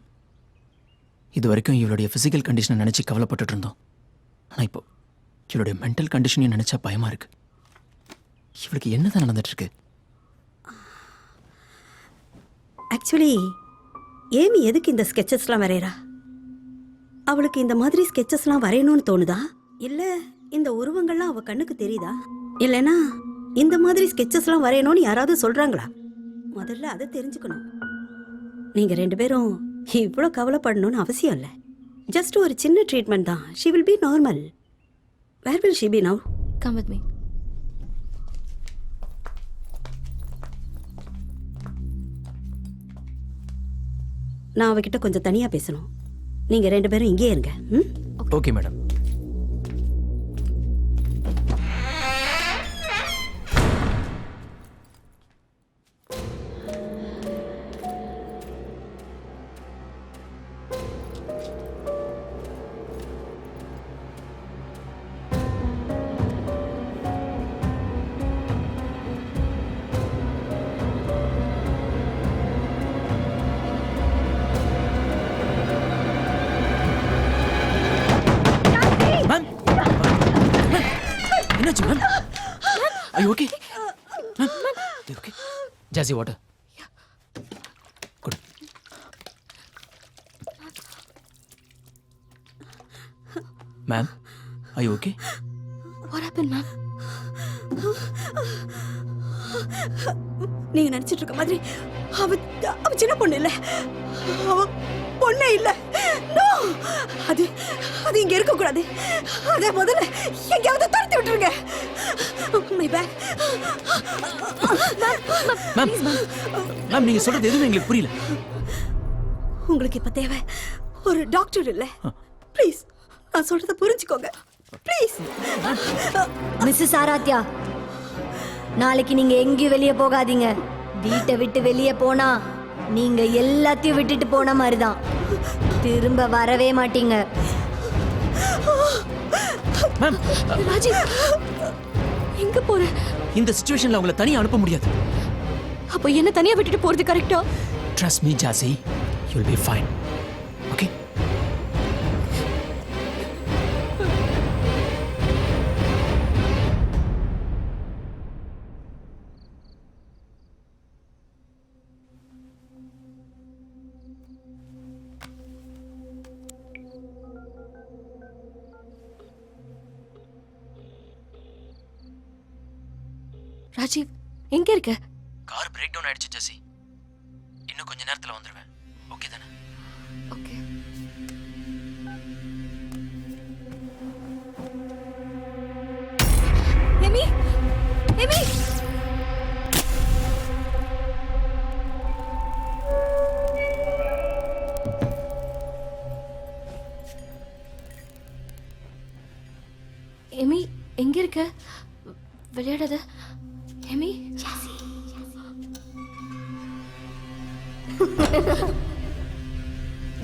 இது வரைக்கும் இவளுடைய ஃபிசிக்கல் கண்டிஷனை நினச்சி கவலைப்பட்டுட்டு இருந்தோம் ஆனால் இப்போ இவளுடைய மென்டல் கண்டிஷனையும் நினச்சா பயமாக இருக்கு இவளுக்கு என்னதான் நடந்துட்டு இருக்கு ஆக்சுவலி ஏமி எதுக்கு இந்த ஸ்கெச்சஸ்லாம் வரைகிறா அவளுக்கு இந்த மாதிரி ஸ்கெச்சஸ்லாம் வரையணும்னு தோணுதா இல்லை இந்த உருவங்கள்லாம் அவள் கண்ணுக்கு தெரியுதா இல்லைனா இந்த மாதிரி ஸ்கெச்சஸ்லாம் வரையணும்னு யாராவது சொல்கிறாங்களா முதல்ல அதை தெரிஞ்சுக்கணும் நீங்கள் ரெண்டு பேரும் இவ்வளோ கவலைப்படணும்னு அவசியம் இல்லை ஜஸ்ட் ஒரு சின்ன ட்ரீட்மெண்ட் தான் she will be normal where will she be now come with me நான் அவகிட்ட கொஞ்சம் தனியாக பேசணும் நீங்கள் ரெண்டு பேரும் இங்கேயே இருங்க ம் ஓகே மேடம் என்னாச்சு மேம் ஐயோ okay ma'am okay Jassi water good ma'am ஐயோ ஓகே What happened, ma'am? நீங்க நினைச்சிட்டு இருக்க மாதிரி அவ சின்ன பொண்ணு இல்ல அவ பொண்ணே இல்ல நோ அது இங்க இருக்க கூடாது அத முதல்ல எங்கயாவது தடுத்து விட்டுருங்க மை பேக் மேம் மேம் நீங்க சொல்றது எதுவும் எங்களுக்கு புரியல உங்களுக்கு இப்ப தேவை ஒரு டாக்டர் இல்ல ப்ளீஸ் நான் சொல்றத புரிஞ்சுக்கோங்க ப்ளீஸ் மிஸ்ஸஸ் ஆராத்யா நாளைக்கு நீங்க எங்கேயும் வெளியே போகாதீங்க வீட்டை விட்டு வெளியே போனா நீங்க எல்லாத்தையும் விட்டுட்டு போன மாதிரி தான் திரும்ப வரவே மாட்டீங்க மேம் ராஜீவ் எங்க போற இந்த சிச்சுவேஷன்ல உங்களை தனியா அனுப்ப முடியாது அப்போ என்ன தனியா விட்டுட்டு போறது கரெக்டா trust me Jassy you will be fine okay Rajiv எங்க இருக்க? கார் பிரேக் டவுன் ஆயிடுச்சு ஜெசி. இன்னும் கொஞ்ச நேரத்துல வந்துருவேன். ஓகே தானே? ஓகே. எமி எமி எமி எங்க இருக்க? விளையாடாத Amy.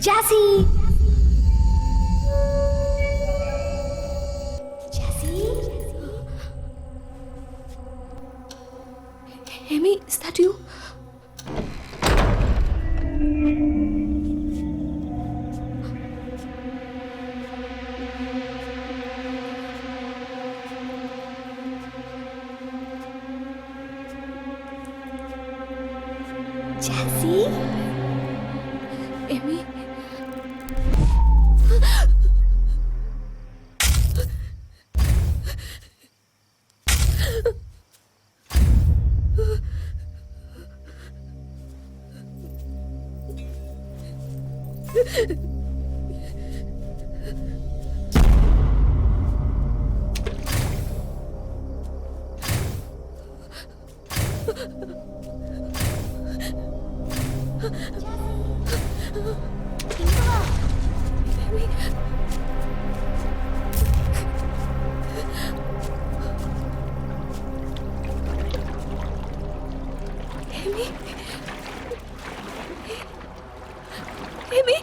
Jassy Amy, is that you? Jassy Amy, Amy,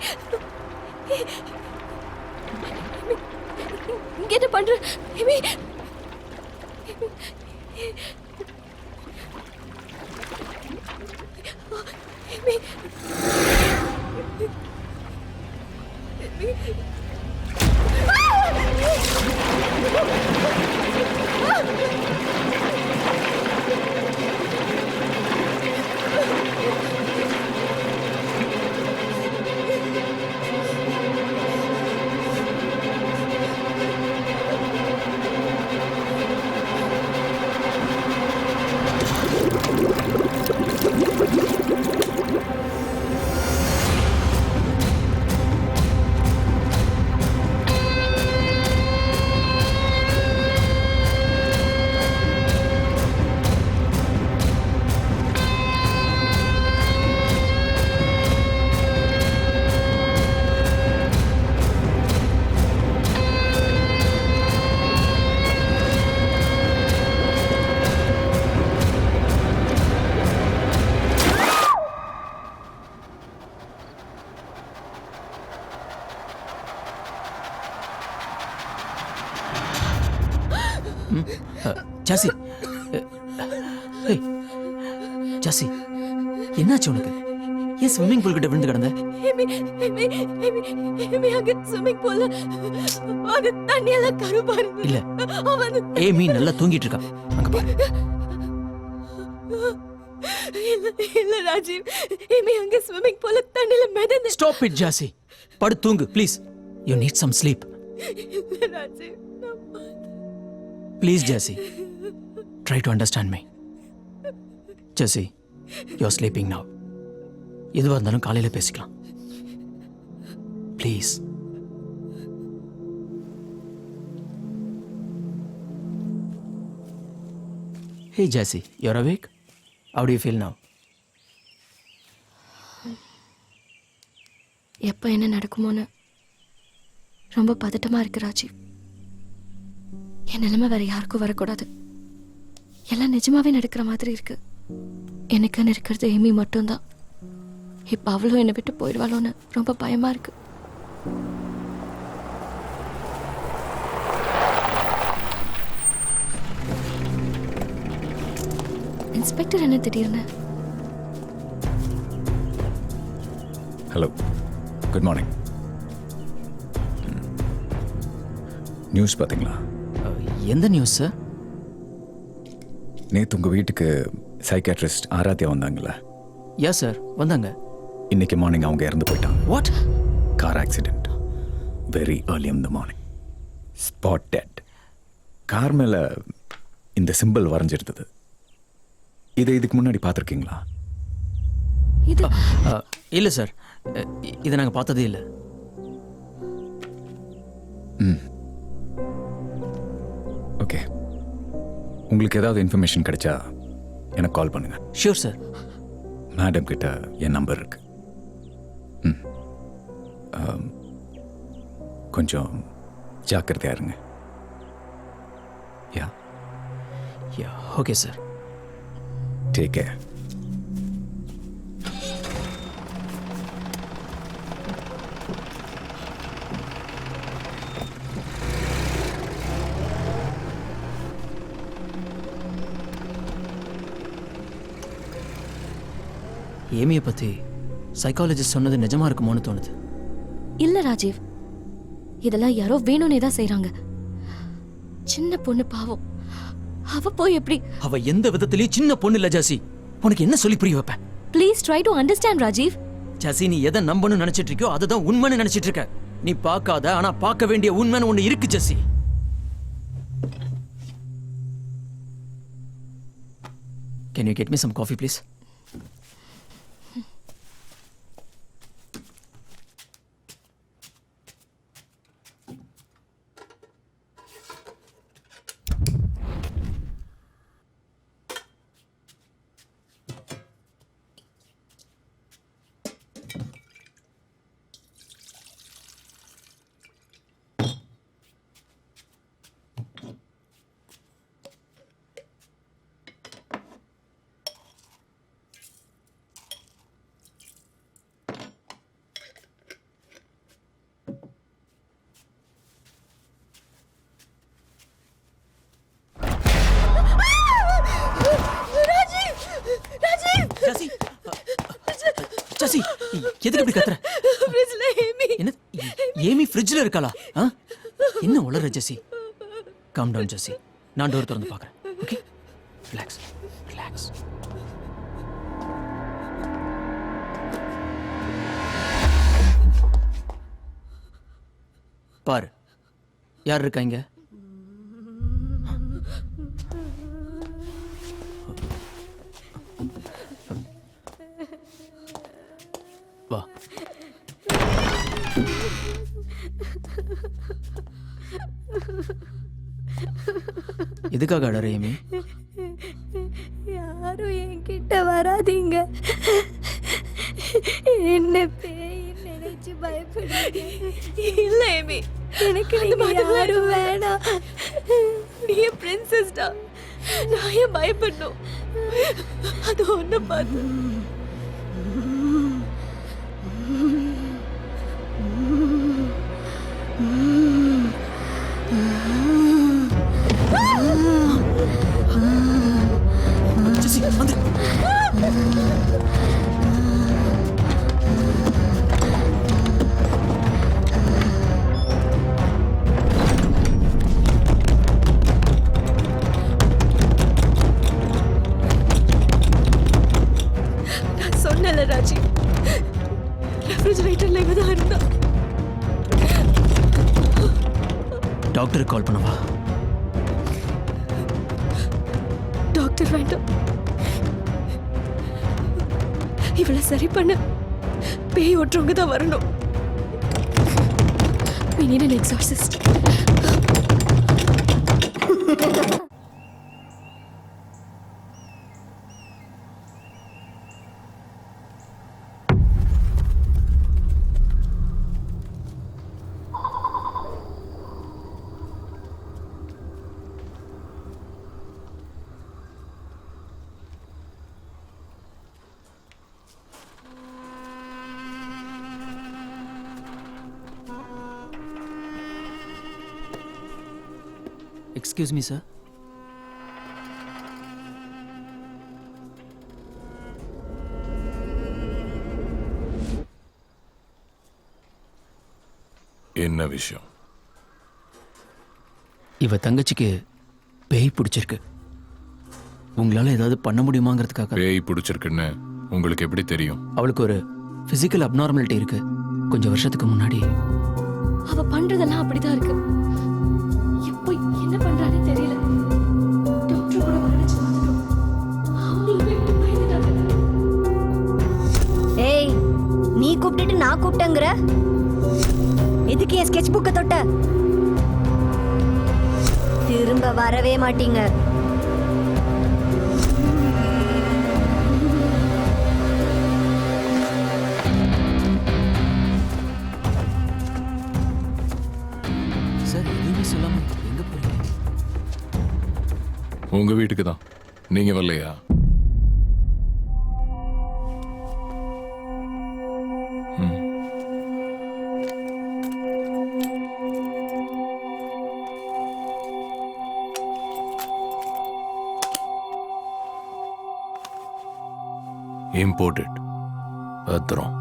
இங்க என்ன பண்ற? Amy, Amy, Jassy. ஏய், ஜாசி என்னாச்சு உனக்கு? ஏன் ஸ்விம்மிங் பூல் கிட்ட விழுந்து கிடந்த? எமி, எமி, எமி, எமி, அங்க ஸ்விம்மிங் பூல்ல அந்த தண்ணியெல்லாம் கருப்பாரு. இல்ல, அவன் ஏமி நல்லா தூங்கிட்டு இருக்கா. அங்க பாரு. இல்ல ராஜீவ், எமி அங்க ஸ்விம்மிங் பூல்ல தண்ணியில மிதந்து. Stop it Jassy. படு தூங்கு please. You need some sleep. இல்ல Rajiv, please Jassy, try to understand me. Jassy, you are sleeping now. எதுவாக இருந்தாலும் காலையில பேசிக்கலாம் please. Hey Jassy, you're awake? How do you feel now? எப்போ என்ன நடக்குமோன்னு ரொம்ப பதட்டமா இருக்கு ராஜீவ். என் நிலைமை வேற யாருக்கும் வரக்கூடாது. எல்லாம் நிஜமாவே நடக்கிற மாதிரி இருக்கு. எனக்குன்னு இருக்கிறது ஏமி மட்டும்தான். இப்ப அவளும் என்னை விட்டு போயிடுவாளோன்னு ரொம்ப பயமா இருக்கு. இன்ஸ்பெக்டர் என்ன திடீர்னு? Hello, good morning. நியூஸ் பார்த்தீங்களா? எந்த நியூஸ் சார்? நேற்று உங்கள் வீட்டுக்கு சைக்காட்ரிஸ்ட் ஆராத்யா வந்தாங்களா? யா சார், வந்தாங்க. இன்னைக்கு மார்னிங் அவங்க இறந்து போயிட்டாங்க. What? Car accident. Very early in the morning. Spot dead. Car மேலே இந்த சிம்பிள் வரைஞ்சிருந்தது. இதை இதுக்கு முன்னாடி பார்த்துருக்கீங்களா? இது இல்லை சார், இதை நாங்கள் பார்த்ததே இல்லை. ஓகே, உங்களுக்கு ஏதாவது இன்ஃபர்மேஷன் கிடைச்சா எனக்கு கால் பண்ணுங்க. Sure sir. மேடம் கிட்ட என் நம்பர் இருக்கு. கொஞ்சம் ஜாக்கிரதையா இருங்க. Yeah, okay sir. Take care. ஏமியை பற்றி சைக்காலஜிஸ்ட் சொன்னது நிஜமா இருக்குமோன்னு தோணுது. இல்ல ராஜீவ், இதெல்லாம் யாரோ வேணும்னே தான் செய்றாங்க. சின்ன பொண்ணு பாவம், அவ போய் எப்படி? அவ எந்த விதத்திலயும் சின்ன பொண்ணு இல்ல ஜாசி. உனக்கு என்ன சொல்லி புரிய வைப்பேன்? Please try to understand Rajiv. Jassi, நீ எதை நம்பணும்னு நினைச்சிட்டு இருக்கியோ அதுதான் உண்மைன்னு நினைச்சிட்டு இருக்க. நீ பார்க்காத ஆனா பார்க்க வேண்டிய உண்மைன்னு ஒண்ணு இருக்கு Jassi. Can you get me some coffee, please? Jassi, Jassi, எதுக்கு இப்படி கத்துற? என்ன ஏமி ஃப்ரிட்ஜ்ல இருக்காளா? என்ன உளற ஜாசி? காம் டவுன் ஜாசி, நான் டோர் திறந்து பார்க்கறேன். Okay, relax relax. பாரு, யார் இருக்கா இங்க? வா. எதுக்காக அழற ஏமி? யாரும் என்கிட்ட வராதீங்க. என்ன பேய் நினைச்சு பயப்படுறீங்க. இல்ல ஏமி, எனக்கு நீங்க யாரும் வேணாம். நீ பிரின்சஸ் டா. நான் ஏன் பயப்படணும்? அது ஒண்ணு பார்த்து ஜெசி, வந்து. நான் சொன்னல ராஜீவ், ரெஃப்ரிஜரேட்டர்ல இவ தான் இருந்தா. டாக்டருக்கு கால் பண்ணவா? டாக்டர் வேண்டாம். இவளை சரி பண்ண பேய் ஓட்டுறவங்க தான் வரணும். We need an exorcist. Excuse me sir. என்ன விஷயம்? இவ தங்கச்சிக்கு பேய் பிடிச்சிருக்கு. உங்களால ஏதாவது பண்ண முடியுமாங்கிறதுக்காக. பேய் பிடிச்சிருக்குன்னு உங்களுக்கு எப்படி தெரியும்? அவளுக்கு ஒரு பிசிக்கல் அப்நார்மாலிட்டி இருக்கு. கொஞ்சம் வருஷத்துக்கு முன்னாடி அவ பண்றதெல்லாம் அப்படிதான் இருக்கு. எப்போ என்ன பண்றானே தெரியல. டாக்டர் கூட வரவச்சு பார்த்துட்டோம். அவனுமே நான் கூப்பிட்டேங்கிற? எதுக்கு என் ஸ்கெட்ச் புக்கை தொட்ட? திரும்ப வரவே மாட்டீங்க. சார் எதுவுமே சொல்லாம எங்க போறீங்க? உங்க வீட்டுக்கு தான். நீங்க வரலையா? இம்போர்ட்டட் பத்திரம்.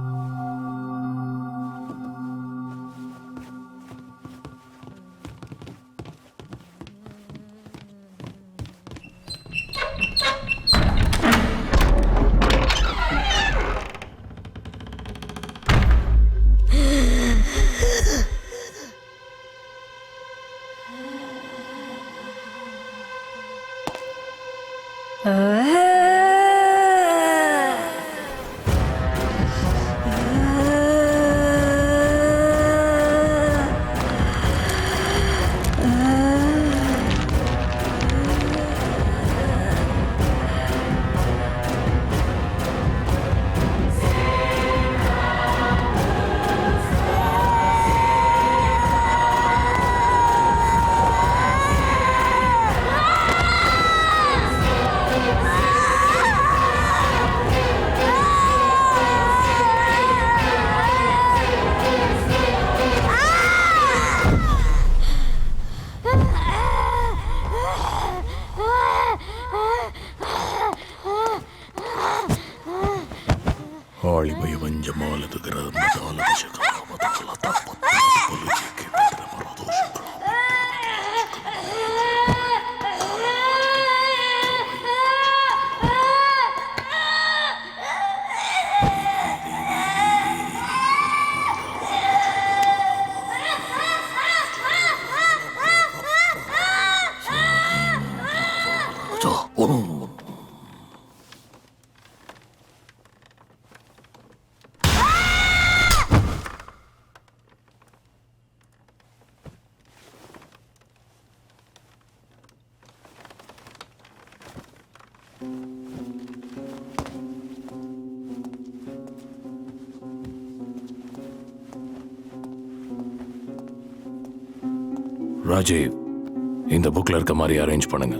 ஆழிபய வஞ்சமாலது ராஜீவ், இந்த புக்ல இருக்க மாதிரி அரேஞ்ச் பண்ணுங்க.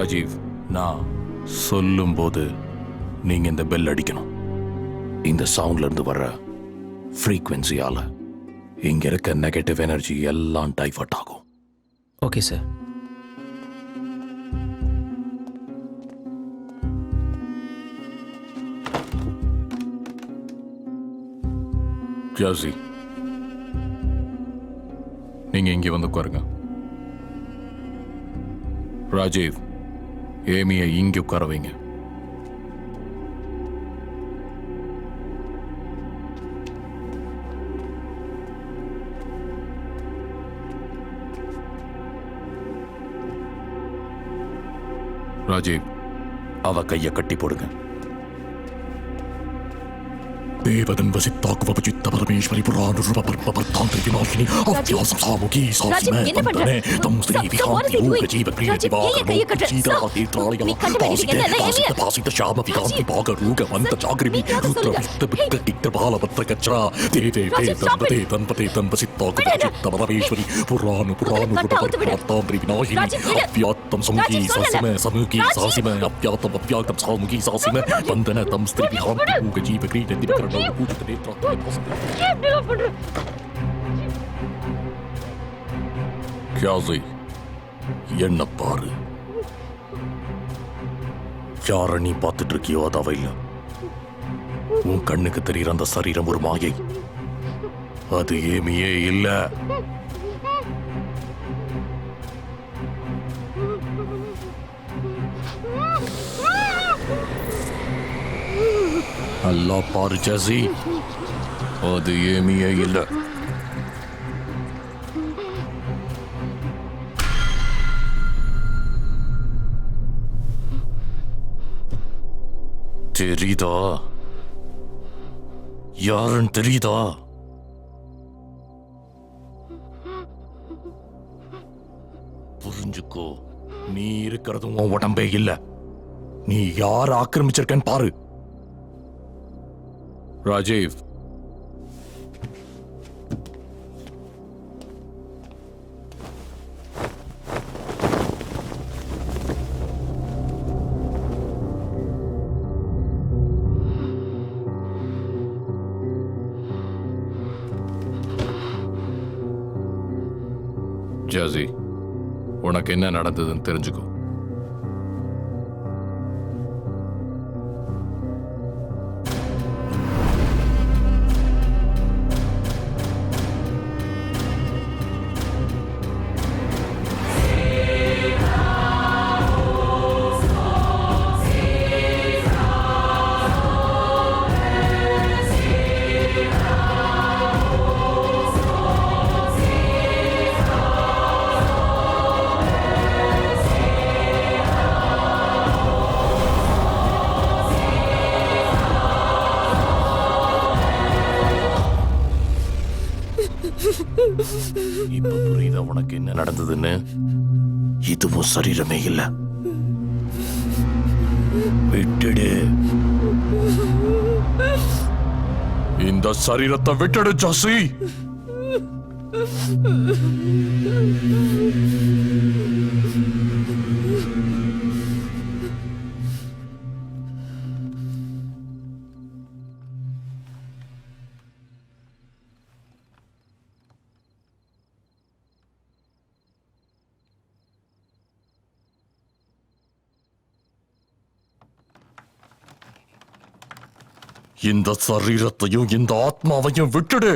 ராஜீவ், நான் சொல்லும் போது நீங்க இந்த பெல் அடிக்கணும். இந்த சவுண்ட்ல இருந்து வர்ற ஃப்ரீக்வன்சியால இங்க இருக்க நெகட்டிவ் எனர்ஜி எல்லாம் டைவர்ட் ஆகும். Okay sir. ஜாசி, நீங்க இங்க வந்து உட்காருங்க. ராஜீவ், ஏமியை இங்க உட்கார வைங்க. ராஜீவ், அவ கைய கட்டி போடுங்க. தேவதன் வசித்தாக்கு வபஜித்த பரமேஸ்வரி புராண ரூப பர்த்தாந்திரி விநாசினி அவ்யாச சாமுகி சாசிமே தந்தனே தம் ஸ்ரீ விஹாந்தி ஊக ஜீவ கிரிய ஜீவாக சீதா தீர்த்தாலயா பாசித பாசித பாசித ஷாம விகாந்தி பாக ரூக வந்த ஜாகிரிமி ருத்ர விஷ்ட புத்த கிட்ட பால பத்ர கச்சரா தேவே தன்பதே தம் வசித்தாக்கு வபஜித்த பரமேஸ்வரி புராண ரூப பர்த்தாந்திரி விநாசினி அவ்யாத்தம் சமுகி சாசிமே சமுகி சாசிமே அவ்யாத்தம் சாமுகி சாசிமே வந்தன தம் ஸ்ரீ விஹாந்தி ஊக ஜீவ கிரிய ஜீவாக என்ன பாரு, யார நீ பார்த்துட்டு இருக்கியோ அது அவ இல்ல. உன் கண்ணுக்கு தெரிகிற அந்த சரீரம் ஒரு மாயை. அது ஏமியே இல்ல. நல்லா பாரு ஜாசி, அது ஏமியே இல்ல. தெரியுதா? யாருன்னு தெரியுதா? புரிஞ்சுக்கோ, நீ இருக்கிறது உன் உடம்பே இல்ல. நீ யார் ஆக்கிரமிச்சிருக்கன்னு பாரு. ராஜீவ், ஜாசி, உனக்கு என்ன நடந்ததுன்னு தெரிஞ்சுக்கோ. இப்ப புரியுதா உனக்கு என்ன நடந்ததுன்னு? இதுவும் சரீரமே இல்ல. விட்டுடு, இந்த சரீரத்தை விட்டுடு ஜாசி. இந்த சரீரத்தையும் இந்த ஆத்மாவையும் விட்டுடு.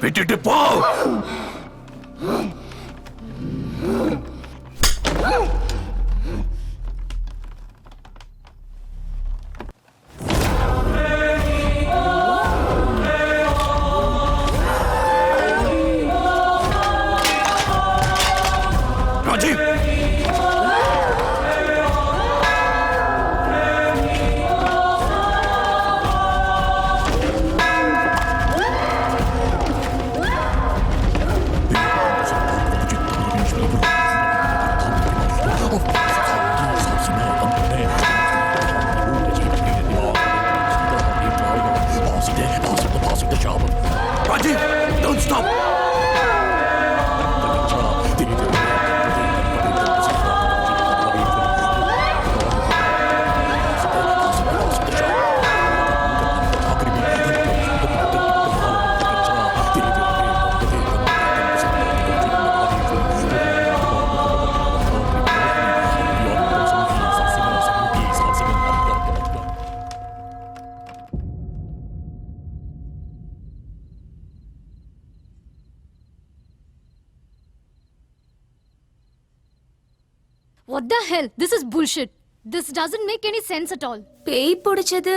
விட்டுட்டு போ. Rajiv, Rajiv, don't stop. What the hell? This is bullshit. This doesn't make any sense at all. பேய் பிடிச்சது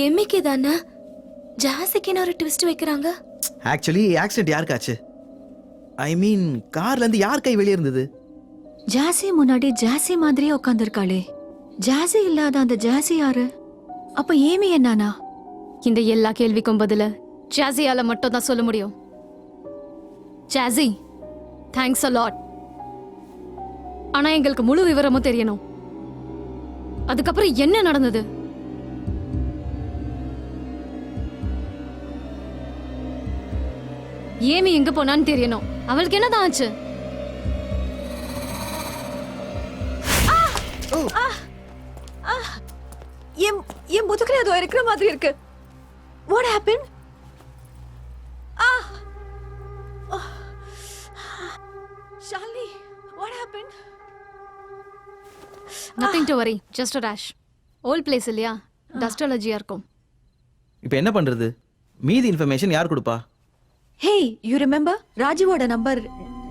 எம்மிக்கு தானே? ஜாசிக்கு ஒரு ட்விஸ்ட் வைக்கிறாங்க. Actually accident யாருக்காச்சு? ஐ மீன் கார்ல இருந்து யார் கை வெளியே இருந்தது? ஜாசி முன்னாடி ஜாசி மாதிரியே உட்காந்துருக்காளே. ஜாசி இல்லாத அந்த ஜாசி யாரு? அப்ப ஏமி என்னானா? இந்த எல்லா கேள்விக்கும் பதில ஜாசியால மட்டும் தான் சொல்ல முடியும். Jassi, thanks a lot. ஆனா எங்களுக்கு முழு விவரமும் தெரியணும். அதுக்கப்புறம் என்ன நடந்தது? ஏமி எங்க போனான்னு தெரியணும். அவளுக்கு என்னதான் ஆச்சு? என் முதுகுல ஏதோ இருக்கிற மாதிரி இருக்கு. What happened? Shalini, what happened? Nothing to worry, just a rash. Old place இல்லையா, டஸ்ட் அலர்ஜியா இருக்கும். இப்போ என்ன பண்றது? மீதி இன்ஃபர்மேஷன் யார் கொடுப்பா? ஹே, யூ ரிமெம்பர் ராஜுவோட நம்பர்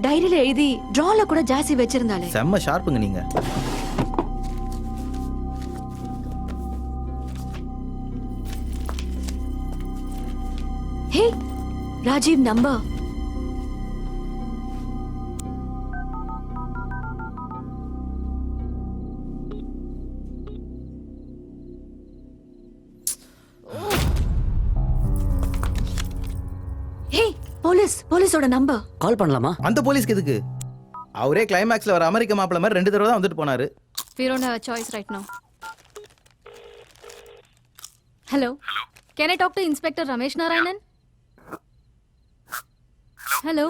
டைரியில எழுதி டிரால கூட ஜாஸ்தி வச்சிருந்தாலே. செம்ம ஷார்ப்புங்க நீங்க. ஹே, ராஜீவ் நம்பர். ஹே, போலீஸோட நம்பர். கால் பண்ணலாமா? அந்த போலீஸ்க்கு எதுக்கு? அவரே கிளைமேக்ஸ்ல வர அமெரிக்க மாப்பிள்ள மாதிரி 2 தடவை தான் வந்துட்டு போனாரு. We don't have a choice right now. Hello. Can I talk to Inspector Ramesh Narayanan? Hello.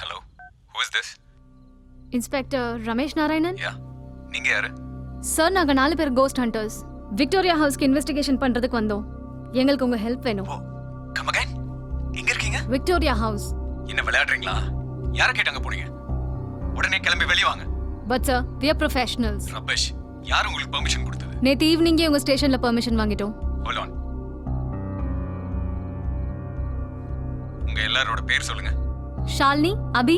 Hello, who is this? Inspector Ramesh Narayanan? யா, நீங்க யாரு? Sir, நாங்க 4 பேர் கோஸ்ட் ஹண்டர்ஸ். விக்டோரியா ஹவுஸ்க்கு இன்வெஸ்டிகேஷன் பண்றதுக்கு வந்தோம். எங்களுக்கு உங்க ஹெல்ப் வேணும். Come again. எங்க இருக்கீங்க? Victoria house. என்ன விளையாடுறீங்களா? யார கேட்டாங்க போறீங்க? உடனே கிளம்பி வெளிய வாங்க. But sir, we are professionals. ரபேஷ், யார் உங்களுக்கு பெர்மிஷன் கொடுத்தது? நேத்து ஈவினிங்கே உங்க ஸ்டேஷன்ல பெர்மிஷன் வாங்கிட்டோம். Hold on. உங்க எல்லாரோட பேர் சொல்லுங்க. ஷாலினி, அபி,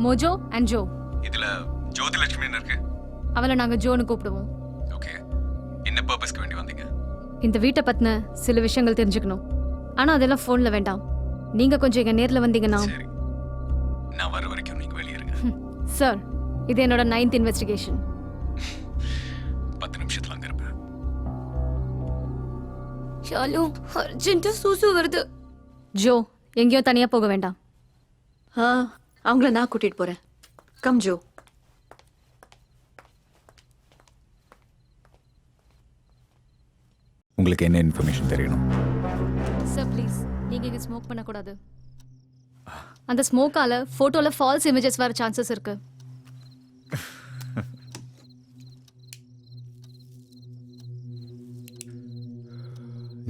மோஜோ அண்ட் ஜோ. இதுல ஜோதிலட்சுமின்னு இருக்கு. அவளை நாங்க ஜோன்னு கூப்பிடுவோம். ஓகே. என்ன பர்பஸ்க்கு வேண்டி வந்தீங்க? இந்த வீட்டை பத்தின சில விஷயங்கள் தெரிஞ்சுக்கணும். ஆனா அதெல்லாம் போன்ல வேண்டாம். நீங்க கொஞ்சம் இங்க நேர்ல வந்தீங்கன்னா. சரி, நான் வர வரைக்கும் நீங்க வெளிய இருங்க. சார், இது என்னோட 9th இன்வெஸ்டிகேஷன். 10 நிமிஷத்துல அங்க இருப்பேன். ஷாலு, அர்ஜென்ட்டா சூசு வருது. ஜோ, எங்கேயோ தனியா போக வேண்டாம். அவங்கள நான் கூட்டிட்டு போறேன். Come Joe. உங்களுக்கு என்ன இன்ஃபர்மேஷன் தெரியணும்? சார் ப்ளீஸ், நீங்க இங்க ஸ்மோக் பண்ணக்கூடாது. அந்த ஸ்மோக்கால போட்டோல ஃபால்ஸ் இமேஜஸ் வர சான்சஸ் இருக்கு.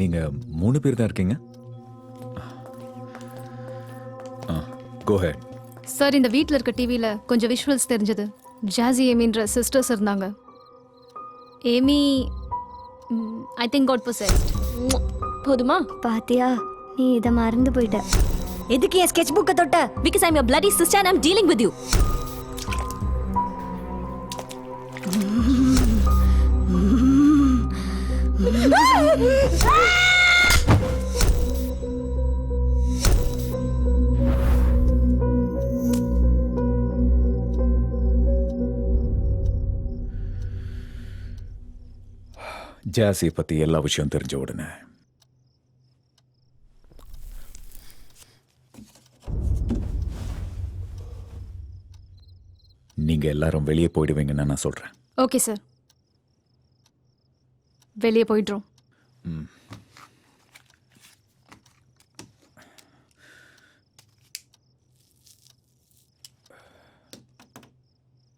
நீங்க 3 பேர் தான் இருக்கீங்க? கோ ஹெட். சார், இந்த வீட்ல இருக்க டிவில கொஞ்சம் விஷுவல்ஸ் தெரிஞ்சது. ஜாஸி ஏமின்ற சிஸ்டர்ஸ் இருந்தாங்க. Amy I think got possessed. போதுமா? பாத்தியா, நீ இதை மறந்து போயிட்ட. எதுக்கு என் ஸ்கெட்ச் புக்கை தொட்ட? Because I'm your bloody sister and I'm dealing with you. Jazzy பத்தி எல்லா விஷயம் தெரிஞ்ச உடனே நீங்க எல்லாரும் வெளியே போயிடுவீங்கன்னு நான் சொல்றேன். ஓகே சார், வெளியே போயிடுறோம்.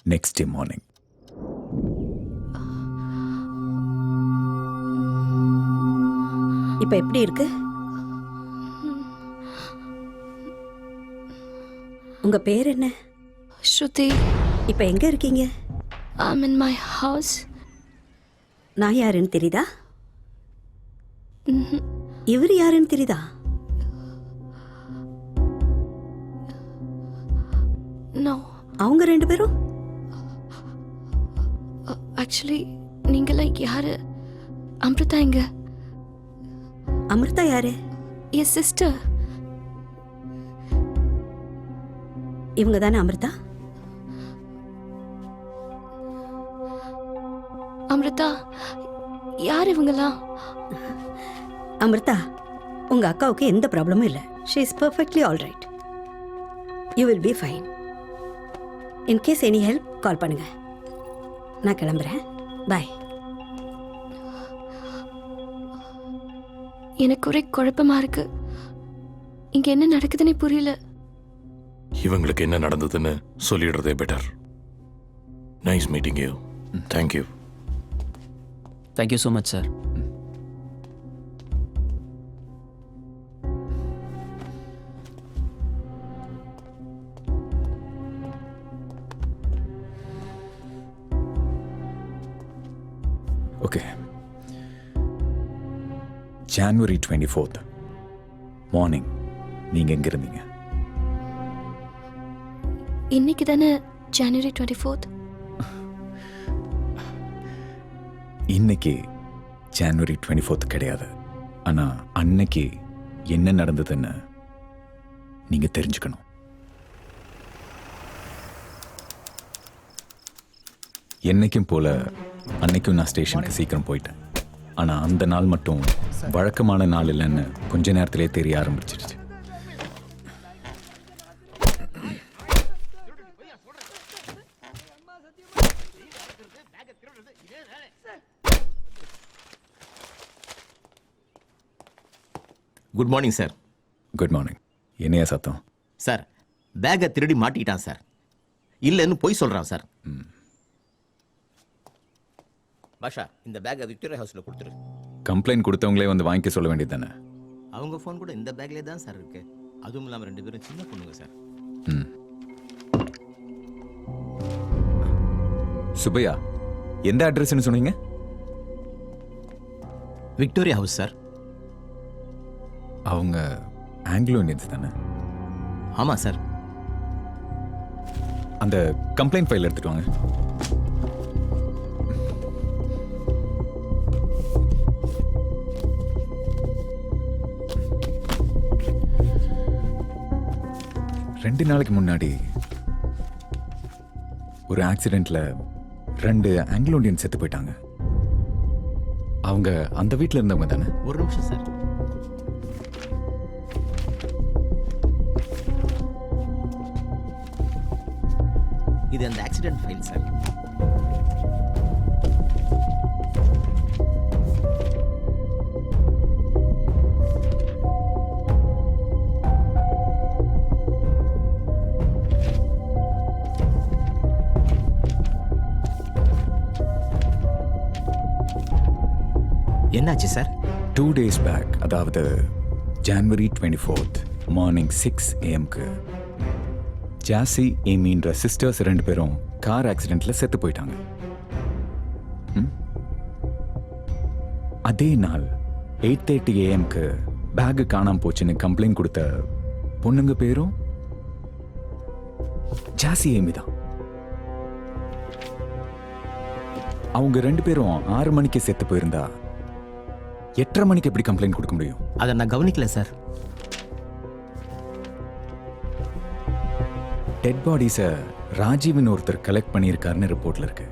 Next day morning. இப்ப எப்படி இருக்கு? உங்க பேர் என்ன? ஸ்ருதி. இப்ப எங்க இருக்கீங்க? I'm in my house. நான் யாருன்னு தெரியுதா? இவர் யாருன்னு தெரியுதா? No. அவங்க 2 பேரும் ஆக்சுவலி நீங்களாம் யாரு? அமிர்தா எங்க? அமிர்தா யாரு? என் சிஸ்டர். இவங்க தானே அமிர்தா? அமிர்தா யார் இவங்களாம்? அமிர்தா, உங்க அக்காவுக்கு எந்த ப்ராப்ளமும் இல்லை. She is perfectly all right. You will be fine. In case any help call பண்ணுங்க. நான் கிளம்புறேன். பாய். எனக்கு ஒரே குழப்பமா இருக்கு. இங்க என்ன நடக்குதுன்னே புரியல. இவங்களுக்கு என்ன நடந்ததுன்னு சொல்லிடுறதே better. Nice meeting you. Thank you. Thank you so much sir. Okay, January 24th morning நீங்கள் எங்கே இருந்தீங்க? இன்னைக்கு தானே January 24th. இன்னைக்கு January 24th கிடையாது. ஆனால் அன்னைக்கு என்ன நடந்ததுன்னு நீங்கள் தெரிஞ்சுக்கணும். என்னைக்கும் போல அன்னைக்கும் நான் ஸ்டேஷனுக்கு சீக்கிரம் போயிட்டேன். ஆனால் அந்த நாள் மட்டும் வழக்கமான நாள் இல்லைன்னு கொஞ்ச நேரத்திலே தெரிய ஆரம்பிச்சிருச்சு. Good morning sir. Good morning. என்னையா சத்தம்? சார், பேக்கை திருடி மாட்டிக்கிட்டான் சார். இல்லைன்னு பொய் சொல்கிறான் சார். பாஷா, இந்த பேக்கை விக்டோரியா ஹவுஸில் கொடுத்துரு. கம்ப்ளைண்ட் கொடுத்தவங்களே வந்து வாங்கிக்க சொல்ல வேண்டியது தானே? அவங்க ஃபோன் கூட இந்த பேக்லேயே தான் சார் இருக்கு. அதுவும் இல்லாமல் 2 பேரும் சின்ன பொண்ணுங்க சார். சுபையா, எந்த அட்ரஸ்ன்னு சொன்னீங்க? Victoria house sir. அவங்க ஆங்கிலோ இந்தியன்ஸ் தானே? ஆமாம் சார். அந்த கம்ப்ளைண்ட் ஃபைல் எடுத்துட்டு வாங்க. ரெண்டு நாளைக்கு முன்னாடி ஒரு ஆக்சிடென்ட்ல 2 ஆங்கிலோ இந்தியன் செத்து போயிட்டாங்க. அவங்க அந்த வீட்டில் இருந்தவங்க தானே? ஒரு நிமிஷம் சார். இது அந்த ஆக்சிடென்ட் ஃபைல் சார். என்னாச்சு சார்? 2 days பேக், அதாவது January 24th மார்னிங் 6 AM-க்கு ஜாசி ஏமின்ற சிஸ்டர்ஸ் 2 பேரும் கார் ஆக்சிடென்ட்ல செத்து போயிட்டாங்க. அதே நாள் 8:30 AM-க்கு பேக் காணாம போச்சுன்னு கம்ப்ளைண்ட் கொடுத்த பொண்ணுங்க பேரும் ஜாசி ஏமி தான். அவங்க 2 பேரும் 6 மணிக்கு செத்து போயிருந்தா 8:30 மணிக்கு எப்படி கம்ப்ளைண்ட் கொடுக்க முடியும்? அதை நான் கவனிக்கல சார். டெட் பாடிஸை ராஜீவ்னு ஒருத்தர் கலெக்ட் பண்ணியிருக்காருன்னு ரிப்போர்ட்ல இருக்கு.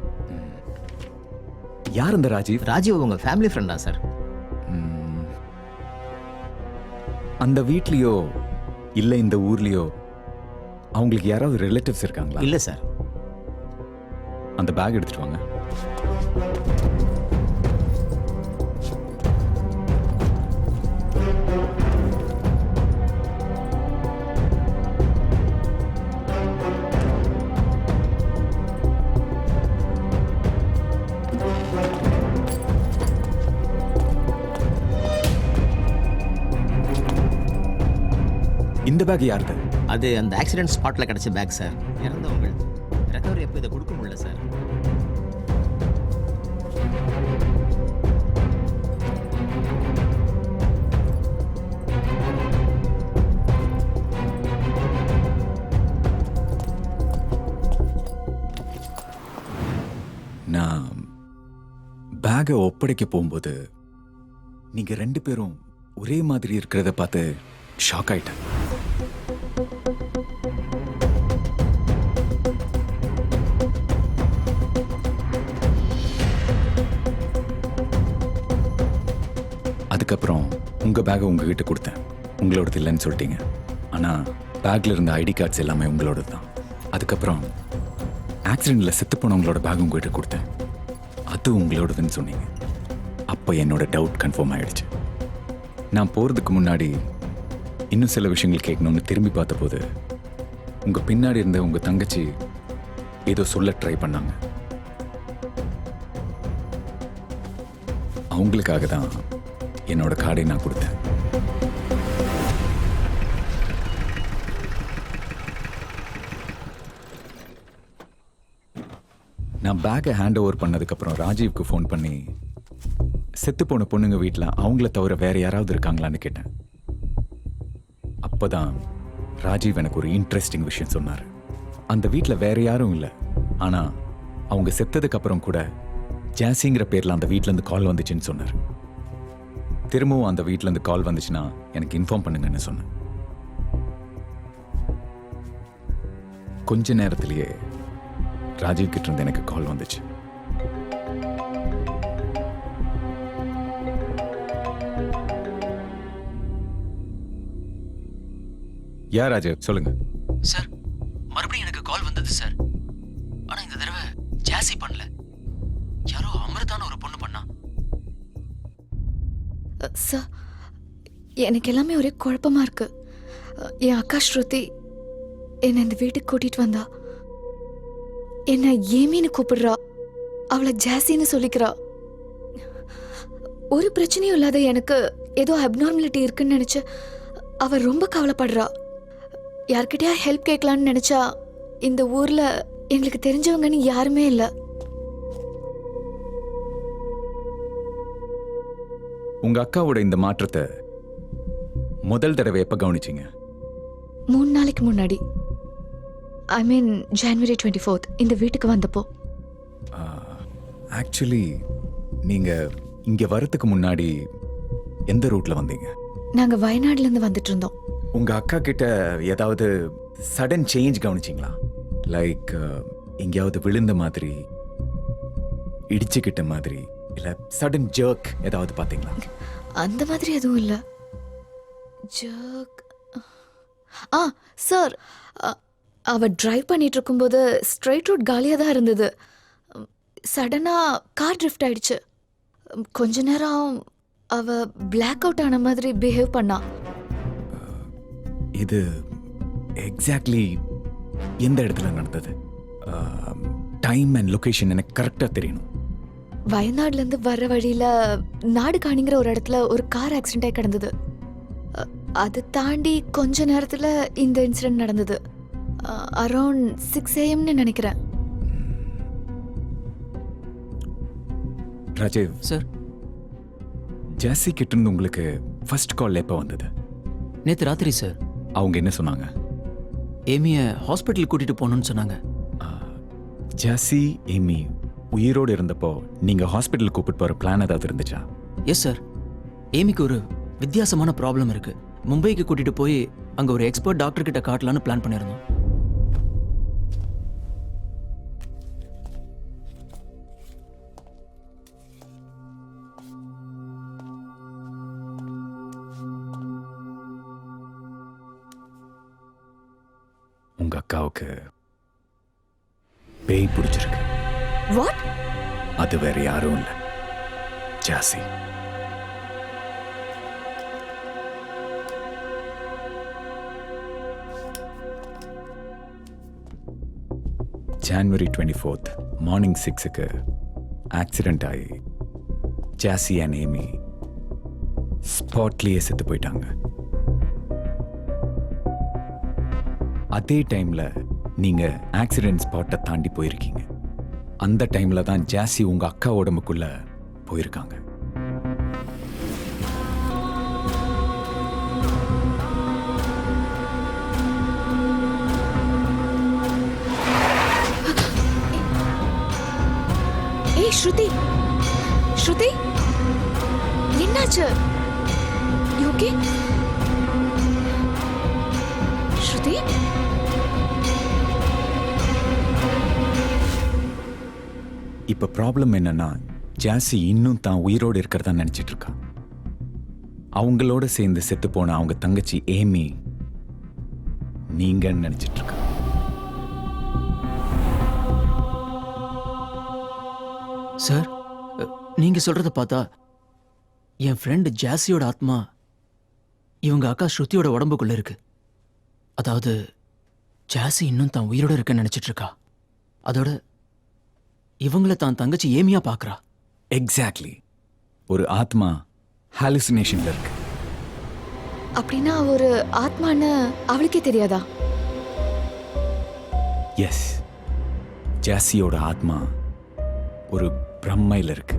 யார் அந்த ராஜீவ்? ராஜீவ் உங்க ஃபேமிலி ஃப்ரெண்டா சார்? அந்த வீட்லயோ இல்ல இந்த ஊர்லயோ அவங்களுக்கு யாராவது ரிலேட்டிவ்ஸ் இருக்காங்களா? இல்லை சார். அந்த பேக் எடுத்துட்டு வாங்க. இந்த பேக் யாருது? அது அந்த ஆக்சிடென்ட் ஸ்பாட்ல கிடைச்ச பேக் சார். இறந்தவங்க ரெக்கவரி எப்போ இதை கொடுக்க முடியல சார். நான் பேக்கை ஒப்படைக்க போகும்போது நீங்க 2 பேரும் ஒரே மாதிரி இருக்கிறத பார்த்து ஷாக் ஆயிட்டேன். அதுக்கப்புறம் உங்க பேக்கை உங்ககிட்ட கொடுத்தேன். உங்களோடது இல்லைன்னு சொல்லிட்டீங்க. ஆனா பேக்ல இருந்த ஐடி கார்ட்ஸ் எல்லாமே உங்களோடது தான். அதுக்கப்புறம் ஆக்சிடென்ட்ல செத்து போனவங்களோட பேக் உங்ககிட்ட கொடுத்தேன். அது உங்களோடதுன்னு சொன்னீங்க. அப்போ என்னோட டவுட் கன்ஃபார்ம் ஆயிடுச்சு. நான் போறதுக்கு முன்னாடி இன்னும் சில விஷயங்கள் கேட்கணும்னு திரும்பி பார்த்தபோது உங்க பின்னாடி இருந்த உங்க தங்கச்சி ஏதோ சொல்ல ட்ரை பண்ணாங்க. அவங்களுக்காக தான் என்னோட கார்டை நான் கொடுத்தேன். நான் பேக்கை ஹேண்ட் ஓவர் பண்ணதுக்கப்புறம் ராஜீவ்க்கு ஃபோன் பண்ணி செத்து போன பொண்ணுங்க வீட்டில் அவங்கள தவிர வேற யாராவது இருக்காங்களான்னு கேட்டேன். அப்பதான் ராஜீவ் எனக்கு ஒரு இன்ட்ரெஸ்டிங் விஷயம் சொன்னார். அந்த வீட்டில் வேற யாரும் இல்லை, ஆனா அவங்க செத்ததுக்கு அப்புறம் கூட ஜாசிங்கிற பேர்ல அந்த வீட்டிலேருந்து கால் வந்துச்சுன்னு சொன்னார். திரும்பவும் அந்த வீட்டிலேருந்து கால் வந்துச்சுன்னா எனக்கு இன்ஃபார்ம் பண்ணுங்கன்னு சொன்னேன். கொஞ்ச நேரத்திலேயே ராஜீவ் கிட்ட இருந்து எனக்கு கால் வந்துச்சு. யார் ராஜீவ், சொல்லுங்க. சார், மறுபடியும் எனக்கு கால் வந்தது சார். ஆனா இந்த தடவை ஜாசி பண்ணல, யாரோ அமிர்தான ஒரு பொண்ணு பண்ணா. சார், எனக்கு எல்லாமே ஒரே குழப்பமா இருக்கு. என் அக்கா ஸ்ருதி என்னை இந்த வீட்டுக்கு கூட்டிட்டு வந்தா. என்ன ஏமின்னு கூப்பிடுறா, அவளை ஜாசின்னு சொல்லிக்கிறா. ஒரு பிரச்சனையும் இல்லாத எனக்கு ஏதோ அப்நார்மலிட்டி இருக்குன்னு நினைச்சு அவ ரொம்ப கவலைப்படுறா. யார்கிட்டயா ஹெல்ப் கேட்கலான்னு நினைச்சா இந்த ஊர்ல எங்களுக்கு தெரிஞ்சவங்கன்னு யாருமே இல்லை. உங்க அக்காவோட இந்த மாற்றத்தை முதல் தடவை எப்ப கவனிச்சீங்க? 3 நாளைக்கு முன்னாடி, ஐ மீன் January 24th இந்த வீட்டுக்கு வந்தப்போ. ஆக்சுவலி நீங்க இங்க வரதுக்கு முன்னாடி எந்த ரூட்ல வந்தீங்க? நாங்க வயநாடுல இருந்து வந்துட்டு இருந்தோம். உங்க அக்கா கிட்ட ஏதாவது சடன் சேஞ்ச் கவனிச்சிங்களா? லைக் எங்கேயாவது விழுந்த மாதிரி, இடிச்சுக்கிட்ட மாதிரி, இல்ல சடன் ஜர்க் ஏதாவது பாத்தீங்களா? அந்த மாதிரி எதுவும் இல்லை. ஜர்க் சார், அவ டிரைவ் பண்ணிட்டு இருக்கும்போது ஸ்ட்ரைட் ரோட் காலியாக தான் இருந்தது. சடனாக கார் ட்ரிஃப்ட் ஆயிடுச்சு. கொஞ்ச நேரம் அவ பிளாக் அவுட் ஆன மாதிரி பிஹேவ் பண்ணா. இது எக்ஸாக்ட்லி எந்த இடத்துல நடந்தது? டைம் அண்ட் லொகேஷன் எனக்கு கரெக்டாக தெரியணும். வயநாடுலேருந்து வர்ற வழியில் நாடுகாணிங்கிற ஒரு இடத்துல ஒரு கார் ஆக்சிடென்ட் ஆகி கிடந்தது. அதை தாண்டி கொஞ்ச நேரத்தில் இந்த இன்சிடென்ட் நடந்தது. அரௌண்ட் 6 AM நினைக்கிறேன். ராஜீவ் சார், ஜாசி கிட்ட இருந்து உங்களுக்கு ஃபர்ஸ்ட் கால் எப்போ வந்தது? நேற்று ராத்திரி சார். அவங்க என்ன சொன்னாங்க? ஏமியை ஹாஸ்பிட்டல் கூட்டிட்டு போகணும்னு சொன்னாங்க. ஜாசி ஏமி உயிரோடு இருந்தப்போ நீங்க ஹாஸ்பிட்டல் கூப்பிட்டு போற பிளான் ஏதாவது இருந்துச்சா? Yes sir. ஏமிக்கு ஒரு வித்தியாசமான ப்ராப்ளம் இருக்கு. மும்பைக்கு கூட்டிட்டு போய் அங்க ஒரு எக்ஸ்பர்ட் டாக்டர் கிட்ட காட்டலான்னு பிளான் பண்ணியிருந்தோம். உங்க அக்காவுக்கு பேய் பிடிச்சிருக்கு. வாட்? அது வேற யாரும் இல்ல, ஜாசி. January 24th மார்னிங் 6க்கு ஆக்சிடென்ட் ஆகி ஜாசி அண்ட் ஏமி ஸ்பாட்லேயே செத்து போயிட்டாங்க. அதே டைம்ல நீங்க ஆக்சிடென்ட் ஸ்பாட்டை தாண்டி போயிருக்கீங்க. அந்த டைம்ல தான் ஜாசி உங்க அக்கா உடம்புக்குள்ள போயிருக்காங்க. ஏய் ஸ்ருதி, ஸ்ருதி, என்னாச்சு? You okay? ஸ்ருதி, இப்ப ப்ராப்ளம் என்னன்னா, ஜாசி இன்னும் தான் உயிரோடு இருக்கிறதா நினைச்சிட்டு இருக்கா. அவங்களோட சேர்ந்து செத்து போன அவங்க தங்கச்சி ஏமி நீங்கன்னு நினைச்சிட்டு இருக்கா. சார், நீங்க சொல்றத பார்த்தா என் ஃப்ரெண்டு ஜாசியோட ஆத்மா இவங்க அக்கா ஸ்ருதியோட உடம்புக்குள்ள இருக்கு. அதாவது ஜாசி இன்னும் தான் உயிரோட இருக்குன்னு நினைச்சிட்டு இருக்கா. அதோட இவங்கள தான் தங்கச்சி ஏமியா பார்க்கறா. எக்ஸாக்ட்லி. ஒரு ஆத்மா ஹாலுசினேஷன்ல இருக்கு. அப்படின்னா ஒரு ஆத்மான்னு அவளுக்கே தெரியாதா? எஸ், ஜாசியோட ஆத்மா ஒரு பிரம்மையில் இருக்கு.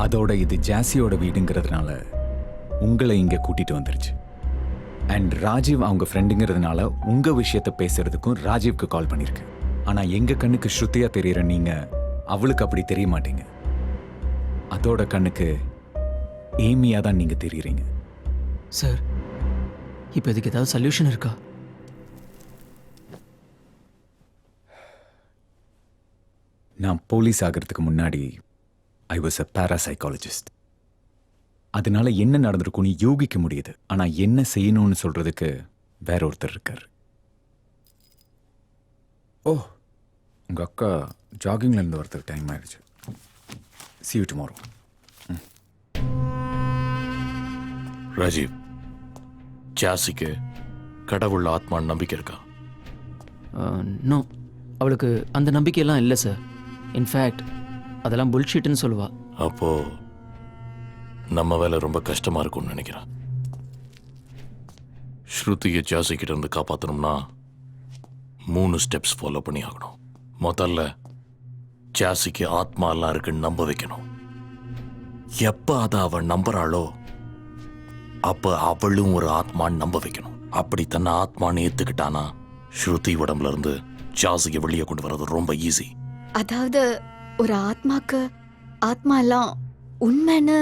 அதோட இது ஜாசியோட வீடுங்கிறதுனால உங்களை இங்க கூட்டிட்டு வந்துருச்சு. அண்ட் ராஜீவ் அவங்க ஃப்ரெண்டுங்கிறதுனால உங்க விஷயத்த பேசுறதுக்கும் ராஜீவ்க்கு கால் பண்ணிருக்கு. ஆனா எங்க கண்ணுக்கு ஸ்ருதியா தெரியற நீங்க அவளுக்கு அப்படி தெரிய மாட்டீங்க. அதோட கண்ணுக்கு ஏமியா தான் நீங்க தெரியுறீங்க. சார், இப்போ இதுக்கு ஏதாவது சொல்யூஷன் இருக்கா? நான் போலீஸ் ஆகிறதுக்கு முன்னாடி ஐ வாஸ் அ parapsychologist. அதனால என்ன நடந்திருக்கும்னு யூகிக்க முடியுது. ஆனா என்ன செய்யணும்னு சொல்றதுக்கு வேற ஒருத்தர் இருக்கார். ஓ, உங்க அக்கா ஜாகிங்ல இருந்து வரதுக்கு டைம் ஆயிடுச்சு. See you tomorrow. ராஜீவ், ஜாசிக்கு கடவுள் ஆத்மான்னு நம்பிக்கை இருக்கா? நோ, அவளுக்கு அந்த நம்பிக்கையெல்லாம் இல்லை சார். இன்ஃபேக்ட் அதெல்லாம் புல்ஷீட்னு சொல்லுவா. அப்போ நம்ம வேலை ரொம்ப கஷ்டமா இருக்கும்னு நினைக்கிறேன். ஸ்ருதியை ஜாசி கிட்ட இருந்து காப்பாற்றணும்னா 3 ஸ்டெப்ஸ் ஃபாலோ பண்ணி ஆகணும். முதல்ல ஜாசிக்கு ஆத்மா எல்லாம் இருக்குன்னு நம்ப வைக்கணும். எப்ப அதை அவள் நம்புறாளோ அப்ப அவளும் ஒரு ஆத்மான்னு நம்ப வைக்கணும். அப்படி தன்னை ஆத்மான்னு ஏத்துக்கிட்டானா ஸ்ருதி உடம்புல இருந்து ஜாசியை வெளியே கொண்டு வர்றது ரொம்ப ஈஸி. அதாவது ஒரு ஆத்மாக்கு ஆத்மா எல்லாம் உண்மைன்னு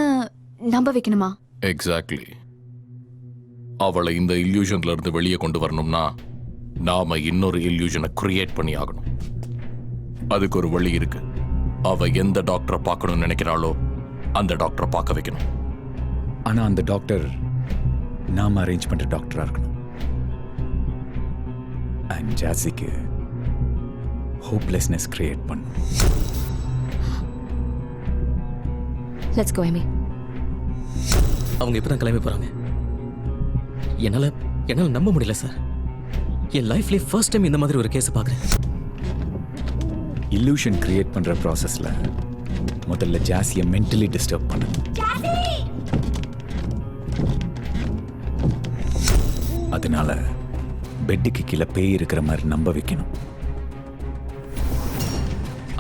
நம்ப வைக்கணுமா? எக்ஸாக்ட்லி. அவளை இந்த இல்யூஷன்ல இருந்து வெளியே கொண்டு வரணும்னா நாம இன்னொரு இல்யூஷனை கிரியேட் பண்ணி ஆகணும். அதுக்கு ஒரு வழி இருக்கு. அவ எந்த டாக்டரை பார்க்கணும்னு நினைக்கிறாளோ அந்த டாக்டரை பார்க்க வைக்கணும். ஆனா அந்த டாக்டர் நாம அரேஞ்ச் பண்ற டாக்டரா இருக்கணும். அண்ட் ஜாசிக்கு ஹோப்லெஸ்னஸ் கிரியேட் பண்ணும். Let's go Amy. அவங்க இப்பதான் கிளம்பி போறாங்க. என்னால நம்ப முடியல சார். என் லைஃப்லயே ஃபர்ஸ்ட் டைம் இந்த மாதிரி ஒரு கேஸ் பார்க்குறேன். இல்லூஷன் கிரியேட் பண்ற ப்ராசஸ்ல முதல்ல ஜாசியை மென்டலி டிஸ்டர்ப் பண்ணணும். அதனால பெட்டுக்கு கீழே பேய் இருக்கிற மாதிரி நம்ப வைக்கணும்.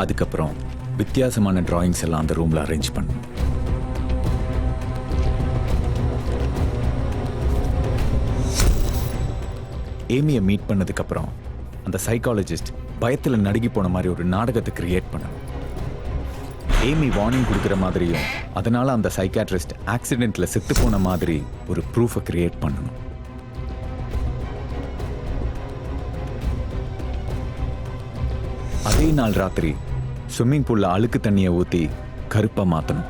அதுக்கப்புறம் வித்தியாசமான டிராயிங்ஸ் எல்லாம் அந்த ரூம்ல அரேஞ்ச் பண்ணணும். ஏமியை மீட் பண்ணதுக்கு அப்புறம் அந்த சைக்காலஜிஸ்ட் பயத்துல நடுங்கி போன மாதிரி ஒரு நாடகத்தை கிரியேட் பண்ணணும். ஏமி வார்னிங் கொடுக்குற மாதிரியும் அதனால அந்த சைக்காட்ரிஸ்ட் ஆக்சிடென்ட்ல செத்து போன மாதிரி ஒரு ப்ரூஃபை கிரியேட் பண்ணணும். அதே நாள் ராத்திரி ஸ்விம்மிங் பூல்ல அழுக்கு தண்ணியை ஊத்தி கருப்பா மாத்தணும்.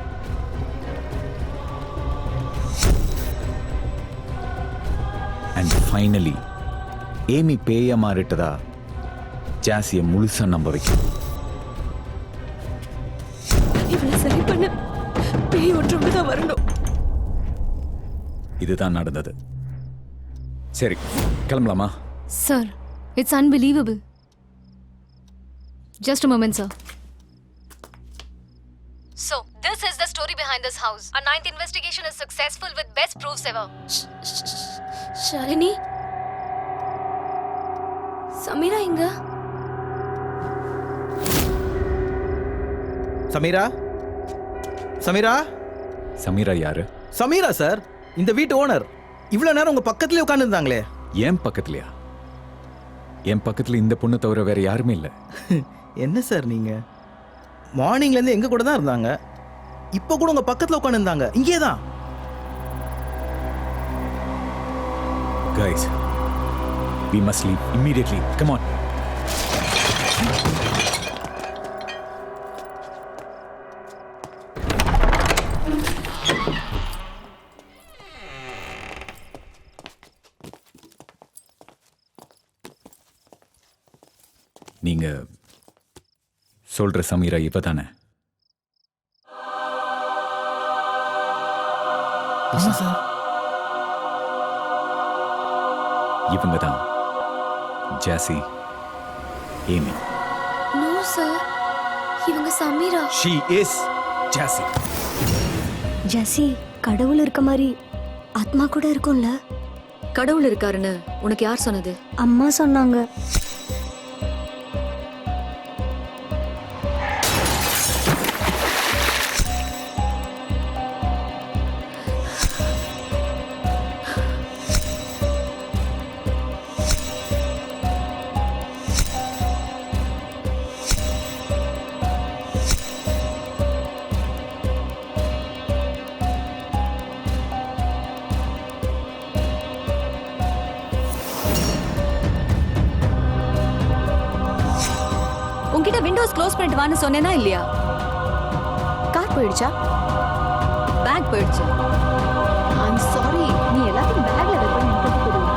அண்ட் ஃபைனலி ஏமி பேயா மாறிட்டதா ஜாசியை முழுசா நம்ப வைக்கணும். இவளை சரி பண்ண பேய் ஒன்று தான் வரணும். இதுதான் நடந்தது. சரி, கிளம்பலாமா? Sir, it's unbelievable. Just a moment, sir. So, this is the story behind this house. A 9th investigation is successful with best proofs ever. Shalini, Sameera எங்க? சமீரா, சமீரா, சமீரா யாரு? சமீரா சார், இந்த வீட்டு ஓனர். இவ்வளவு நேரம் உங்க பக்கத்துலயே உட்கார்ந்து இருந்தாங்களே. என் பக்கத்துலயா? என் பக்கத்துல இந்த பொண்ணு தவிர வேற யாருமே இல்ல. என்ன சார் நீங்க? மார்னிங்ல இருந்து எங்க கூட தான் இருந்தாங்க. இப்போ கூட உங்க பக்கத்துல உட்கார்ந்து இருந்தாங்க. இங்கே தான். Guys, we must leave immediately. Come on. நீங்க சொல்ற சமீரா இப்பதானே? சார், இவங்க தான் ஜாசி, ஏமி. நோ சார், இவங்க சமீரா. She is Jassi. ஜெசி, கடவுள் இருக்க மாதிரி ஆத்மா கூட இருக்கும்ல? கடவுள் இருக்காருன்னு உனக்கு யார் சொன்னது? அம்மா சொன்னாங்க. உன்கிட்ட விண்டோஸ் க்ளோஸ் பண்ணிட்டு வான்னு சொன்னேனா இல்லையா? கார் போயிடுச்சா? பேக் போயிடுச்சு. ஐம் சாரி, நீ எல்லாத்தையும் பேக்ல வைப்பேன் எனக்கு தெரியும்.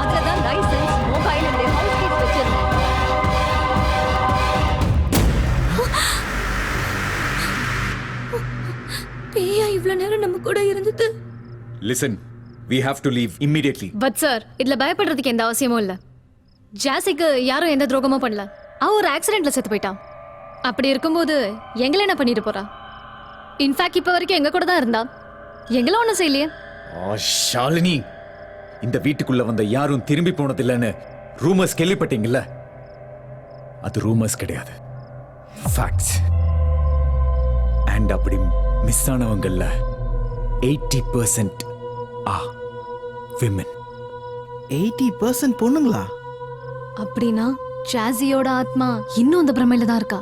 அதுல தான் licence, mobile and house keys வச்சிருந்தேன். பேயா இவ்வளவு நேரம் நம்ம கூட இருந்தது? Listen, we have to leave immediately. But sir இதுல பயப்படுறதுக்கு எந்த அவசியமும் இல்ல. ஜாசிக்கு யாரும் எந்த துரோகமும் பண்ணல. அவ ஒரு ஆக்சிடென்ட்ல செத்து போயிட்டான். அப்படி இருக்கும்போது எங்களை என்ன பண்ணிட்டு போறா? இன்ஃபேக்ட் இப்ப வரைக்கும் எங்க கூட தான் இருந்தா. எங்களை ஒண்ணும் செய்யலையே. ஷாலினி, இந்த வீட்டுக்குள்ள வந்த யாரும் திரும்பி போனதில்லைன்னு ரூமர்ஸ் கேள்விப்பட்டீங்கல்ல? அது ரூமர்ஸ் கிடையாது, ஃபேக்ட்ஸ். அண்ட் அப்படி மிஸ் ஆனவங்கல்ல 80% விமன். 80% பொண்ணுங்களா? அப்படின்னா ஜாசியோட ஆத்மா இன்னும் அந்த பிரமையில தான் இருக்கா.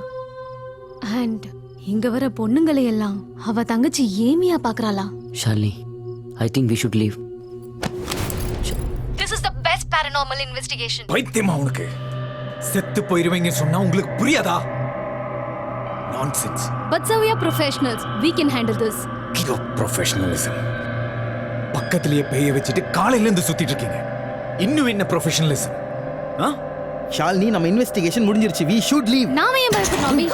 அண்ட் இங்க வர பொண்ணுங்களை எல்லாம் அவ தங்கச்சி ஏமியா பாக்குறாளா? Shalini, I think we should leave. This is the best paranormal investigation. பைத்தியமா உனக்கு? செத்து போயிருவீங்க சொன்னா உங்களுக்கு புரியாதா? Nonsense. But sir, we are professionals. We can handle this. இதோ ப்ரொஃபஷனலிசம். பக்கத்திலேயே பேய வச்சுட்டு காலையில இருந்து சுத்திட்டு இருக்கீங்க. இன்னும் என்ன ப்ரொஃபஷனலிசம்? ஷாலினி, நம்ம இன்வெஸ்டிகேஷன் முடிஞ்சிருச்சு. we should leave. நாம ஏன் பயப்படணும் அபி?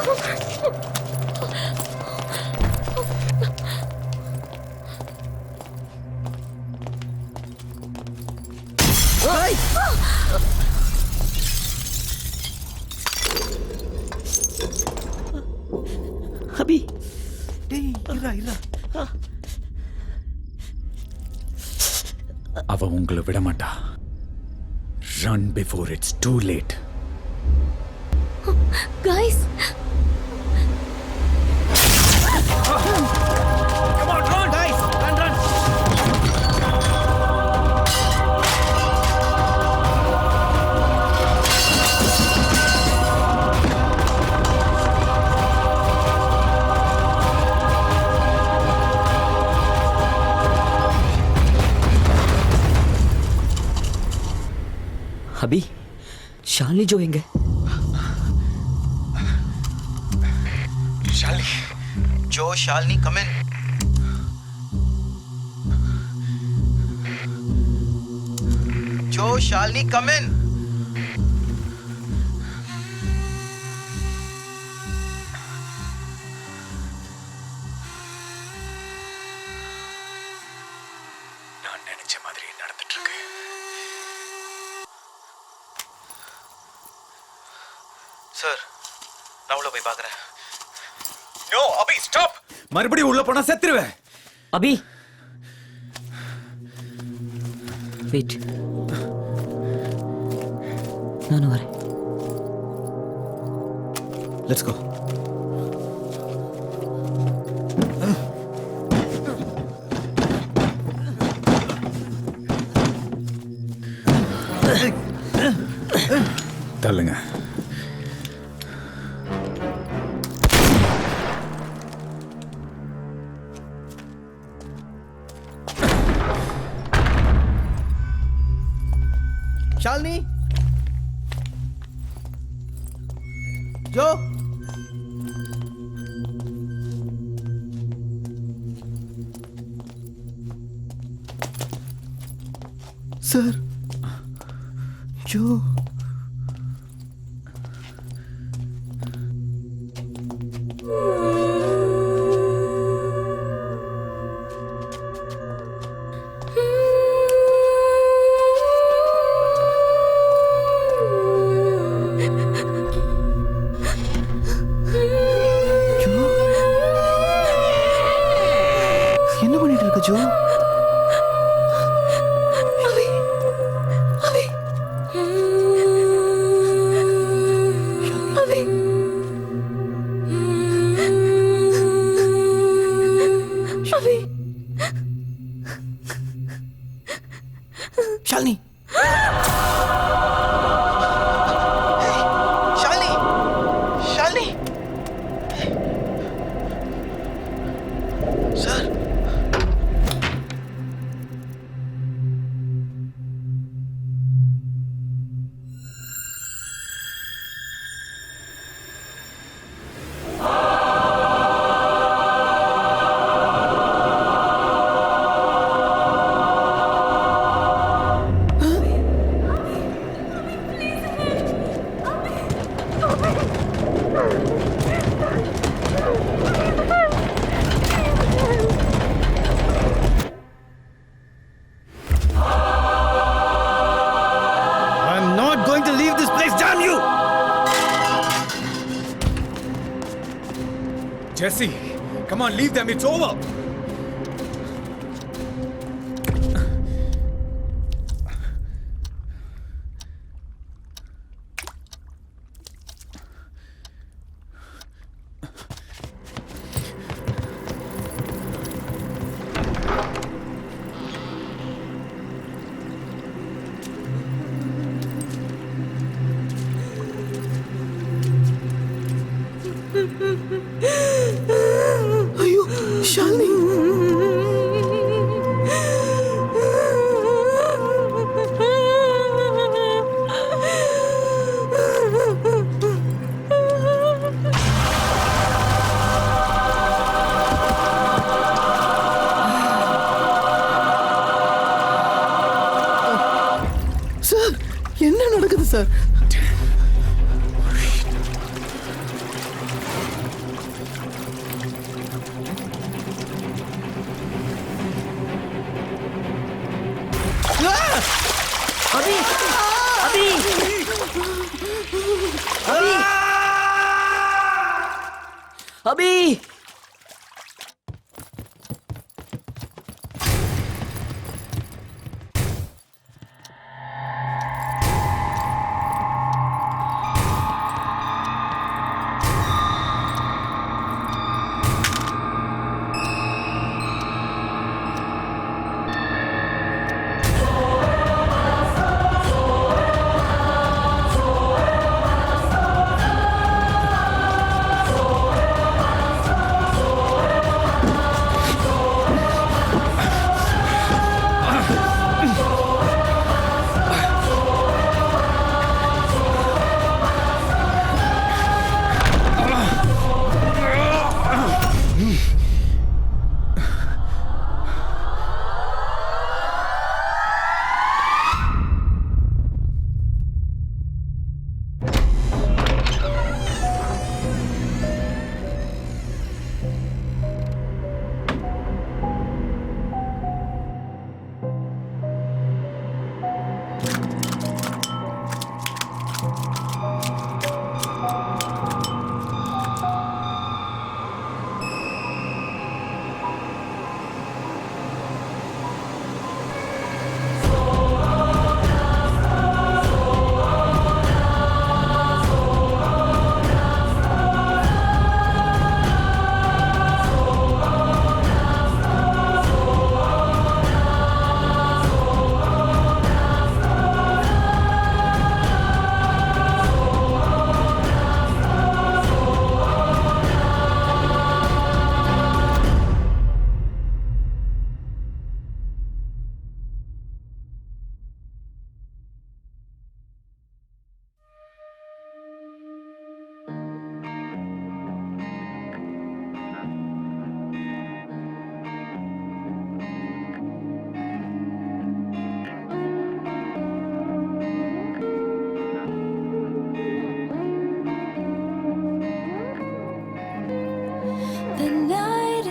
அபி, டேய் இருடா. அவ உங்களை விட மாட்டா. Run before it's too late. Guys, Come on, run! Guys, run. Abhi, Shalini Jo எங்க? Shalini, come in. Shalini, come in. நான் நினைச்ச மாதிரி நடந்துட்டு இருக்கு. சார், நான் உள்ள போய் பார்க்கறேன். No, அபி, ஸ்டாப். மறுபடியும் உள்ள போனா செத்துருவேன். அபி, வெயிட், நானும் வரேன். Let's go. தள்ளுங்க. ஷாலினி, ஜோ. Sir, Jo. என்ன பண்ணிட்டு இருக்க Jo? Abhi going to leave this place, damn you! Jesse, come on, leave them. It's over. ஐயோ ஷாலினி சார் என்ன நடக்குது சார்? अभी अभी अभी अभी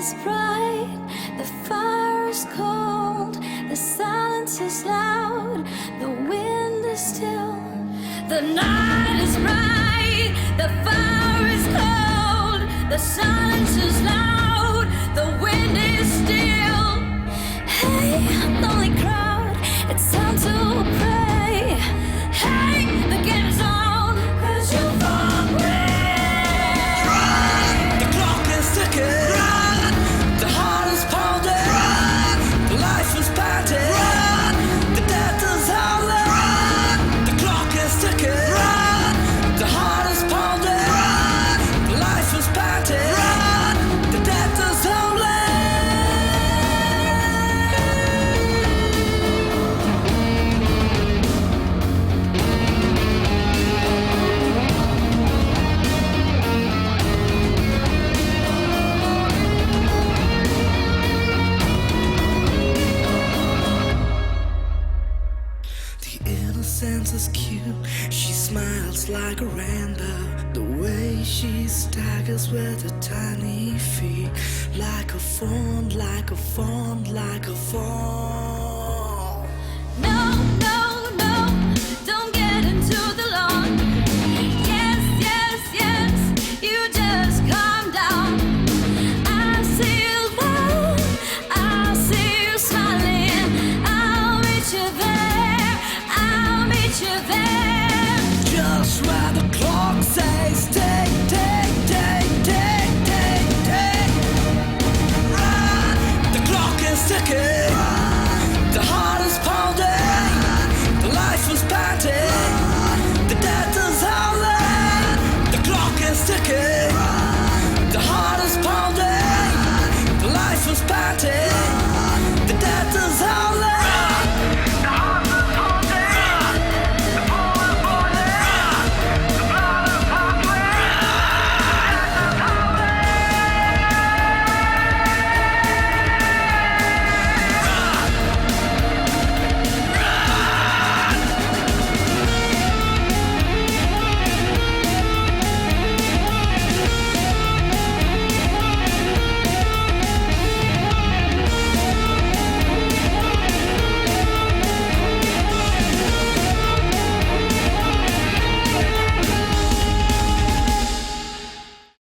is bright, the fire is cold, the silence is loud, the wind is still. The night is bright, the fire is cold, the silence is loud, the wind is still. Hey, lonely crowd, it's time to pray. Hey, the game is on, 'cause you've gone away. The clock is ticking. Run. The heart is pounding. Run. The life is panting. Run. The death is howling. Run. The clock is ticking. Run. The heart is pounding. Run. The life is panting. Run. The death is howling. The innocence is cute. She smiles like a rainbow. The way she staggers with her tiny feet, like a fawn, like a fawn, like a fawn. No, no, no, don't get into started.